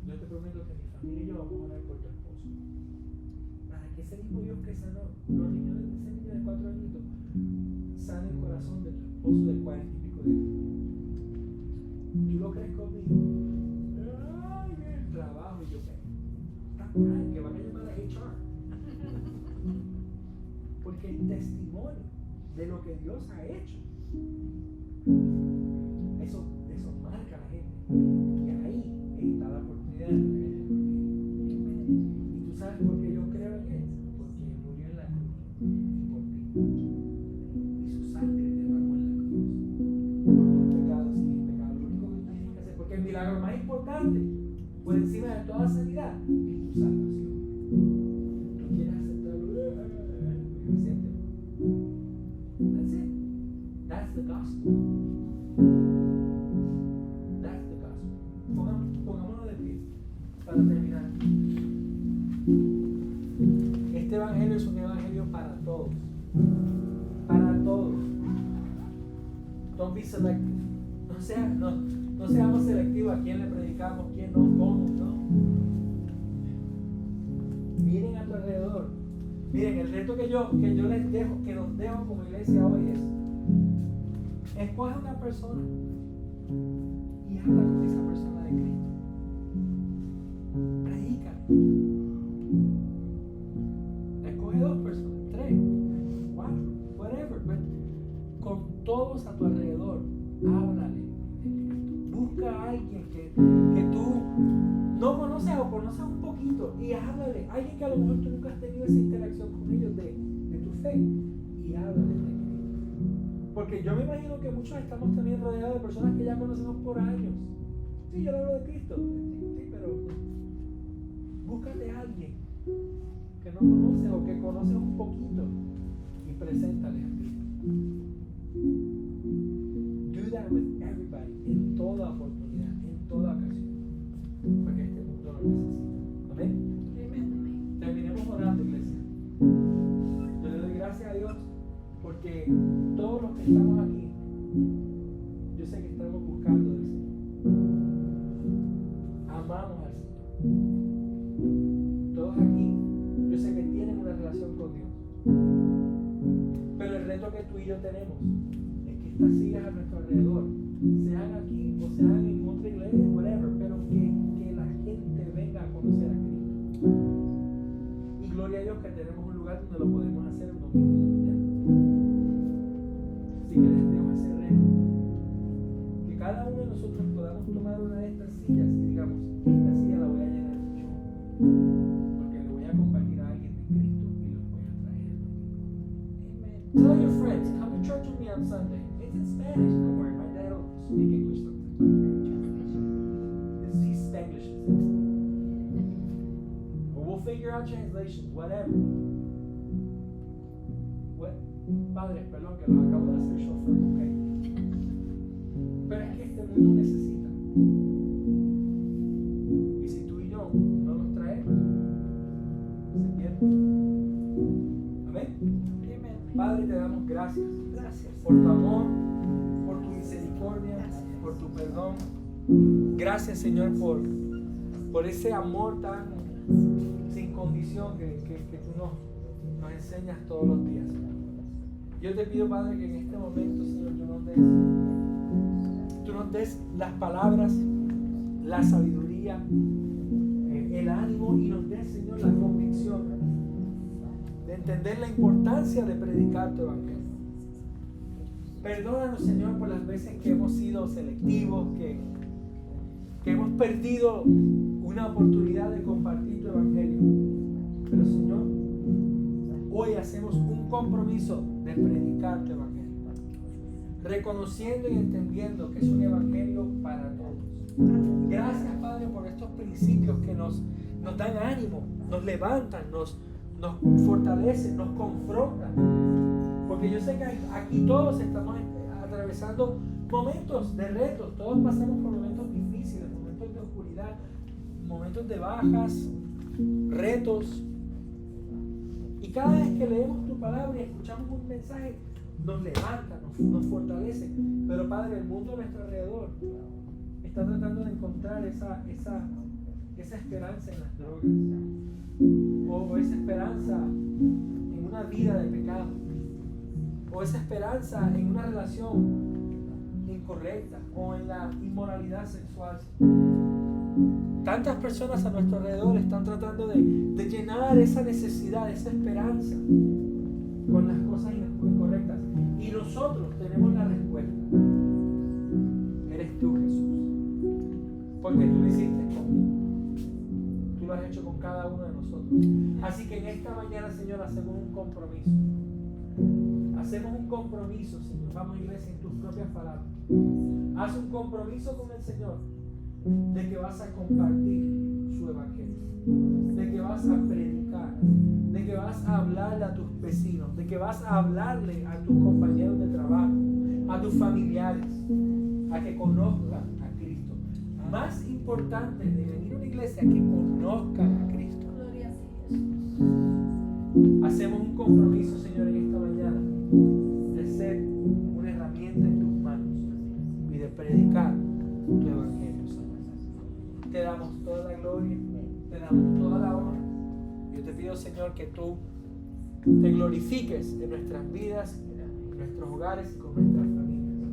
yo te prometo que mi familia y yo vamos a orar por tu esposo. Para que ese mismo Dios que sanó los riñones de ese niño de 4 añitos, sane el corazón de tu esposo de 40 y pico de años. ¿Tú lo crees conmigo? Ay, el trabajo. Y yo, está mal, que van a llamar a HR. Porque el testimonio de lo que Dios ha hecho, eso marca a la gente. Y ahí está la oportunidad de tener el evangelio. Y tú sabes por qué yo creo en él, porque él murió en la cruz por ti. Y su sangre derramó en la cruz por tus pecados y mis pecados. Lo único que tú tienes que hacer, porque el milagro más importante, por encima de toda sanidad, es tu salvación. Tú quieres aceptarlo, acéptalo. That's it. That's the gospel. That's the gospel. Pongámonos de pie para terminar. Este evangelio es un evangelio para todos. Para todos. Don't be selective. No seamos selectivos a quién le predicamos, quién no, cómo, no. Miren a tu alrededor. Miren, el reto que yo les dejo, que nos dejo como iglesia hoy es: escoge una persona y habla con esa persona de Cristo. Predícale. de 2 personas, 3, 4, whatever. But con todos a tu alrededor, háblale de Cristo. Busca a alguien que tú no conoces o conoces un poquito y háblale. Alguien que a lo mejor tú nunca has tenido esa interacción con ellos de tu fe y háblale de Cristo. Porque yo me imagino que muchos estamos también rodeados de personas que ya conocemos por años. Sí, yo le hablo de Cristo. Sí, pero búscate a alguien que no conoces o que conoces un poquito y preséntale a Cristo. Do that with everybody, en toda oportunidad, en toda ocasión. Porque este mundo lo necesita. Amén. Amen. Terminemos orando, iglesia. Yo le doy gracias a Dios porque todos los que estamos aquí, yo sé que estamos buscando del Señor. Amamos al Señor. Todos aquí, yo sé que tienen una relación con Dios. Pero el reto que tú y yo tenemos es que estas sillas a nuestro alrededor, sean aquí o sean en otra iglesia, whatever, pero que la gente venga a conocer a Cristo. Y gloria a Dios que tenemos un lugar donde lo podemos hacer el domingo de la mañana. Así que les dejo ese reto. Que cada uno de nosotros podamos tomar una de estas sillas y digamos, esta silla la voy a llenar yo. Porque le voy a compartir a alguien de Cristo y los voy a traer el domingo. Amen. Tell your friends, come to church with me on Sunday. It's in Spanish, don't worry, my dad will speak English sometimes. He's Spanglish. Or we'll figure out translations, whatever. What? Padre, perdón que los acabo de hacer chauffeur, ok. Pero es que este mundo necesita. Y si tú y yo no los traemos, se pierde. Amén. Amen. Padre, te damos gracias. Gracias. Por tu amor, por tu misericordia, por tu perdón. Gracias, Señor, por ese amor tan sin condición que tú nos enseñas todos los días. Yo te pido, Padre, que en este momento, Señor, tú nos des las palabras, la sabiduría, el ánimo y nos des, Señor, la convicción de entender la importancia de predicar tu evangelio. Perdónanos, Señor, por las veces que hemos sido selectivos, que hemos perdido una oportunidad de compartir tu evangelio. Pero, Señor, hoy hacemos un compromiso de predicar tu evangelio, reconociendo y entendiendo que es un evangelio para todos. Gracias, Padre, por estos principios que nos dan ánimo, nos levantan, nos fortalecen, nos confrontan. Porque yo sé que aquí todos estamos atravesando momentos de retos, todos pasamos por momentos difíciles, momentos de oscuridad, momentos de bajas, retos. Y cada vez que leemos tu palabra y escuchamos un mensaje, nos levanta, nos fortalece. Pero, Padre, el mundo a nuestro alrededor está tratando de encontrar esa esperanza en las drogas, o esa esperanza en una vida de pecado, o esa esperanza en una relación incorrecta, o en la inmoralidad sexual. Tantas personas a nuestro alrededor están tratando de llenar esa necesidad, esa esperanza con las cosas incorrectas. Y nosotros tenemos la respuesta. Eres tú, Jesús. Porque tú lo hiciste conmigo. Tú lo has hecho con cada uno de nosotros. Así que en esta mañana, Señor, hacemos un compromiso. Hacemos un compromiso, Señor. Vamos, iglesia, en tus propias palabras. Haz un compromiso con el Señor de que vas a compartir su evangelio, de que vas a predicar, de que vas a hablarle a tus vecinos, de que vas a hablarle a tus compañeros de trabajo, a tus familiares, a que conozcan a Cristo. Más importante de venir a una iglesia, que conozcan a Cristo. Gloria a ti, Jesús. Hacemos un compromiso, Señor, en esta mañana de ser una herramienta en tus manos y de predicar tu evangelio, Señor. Te damos toda la gloria, te damos toda la honra. Yo te pido, Señor, que tú te glorifiques en nuestras vidas, en nuestros hogares y con nuestras familias.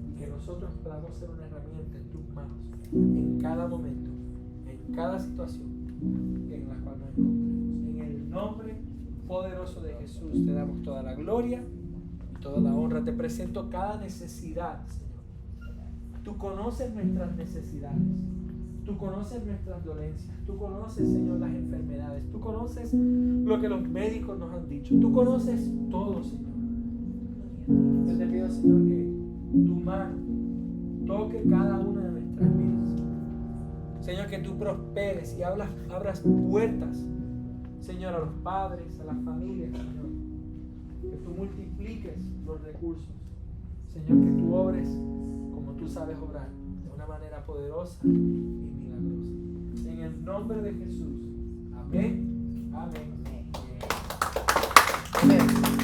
Y que nosotros podamos ser una herramienta en tus manos, en cada momento, en cada situación en la cual nos encontremos. En el nombre poderoso de Jesús, te damos toda la gloria y toda la honra. Te presento cada necesidad, Señor. Tú conoces nuestras necesidades. Tú conoces nuestras dolencias. Tú conoces, Señor, las enfermedades. Tú conoces lo que los médicos nos han dicho. Tú conoces todo, Señor. Yo te pido, Señor, que tu mano toque cada una de nuestras vidas. Señor, que tú prosperes y abras puertas, Señor, a los padres, a las familias, Señor. Que tú multipliques los recursos. Señor, que tú obres como tú sabes obrar, de una manera poderosa y milagrosa. En el nombre de Jesús. Amén. Amén. Amén.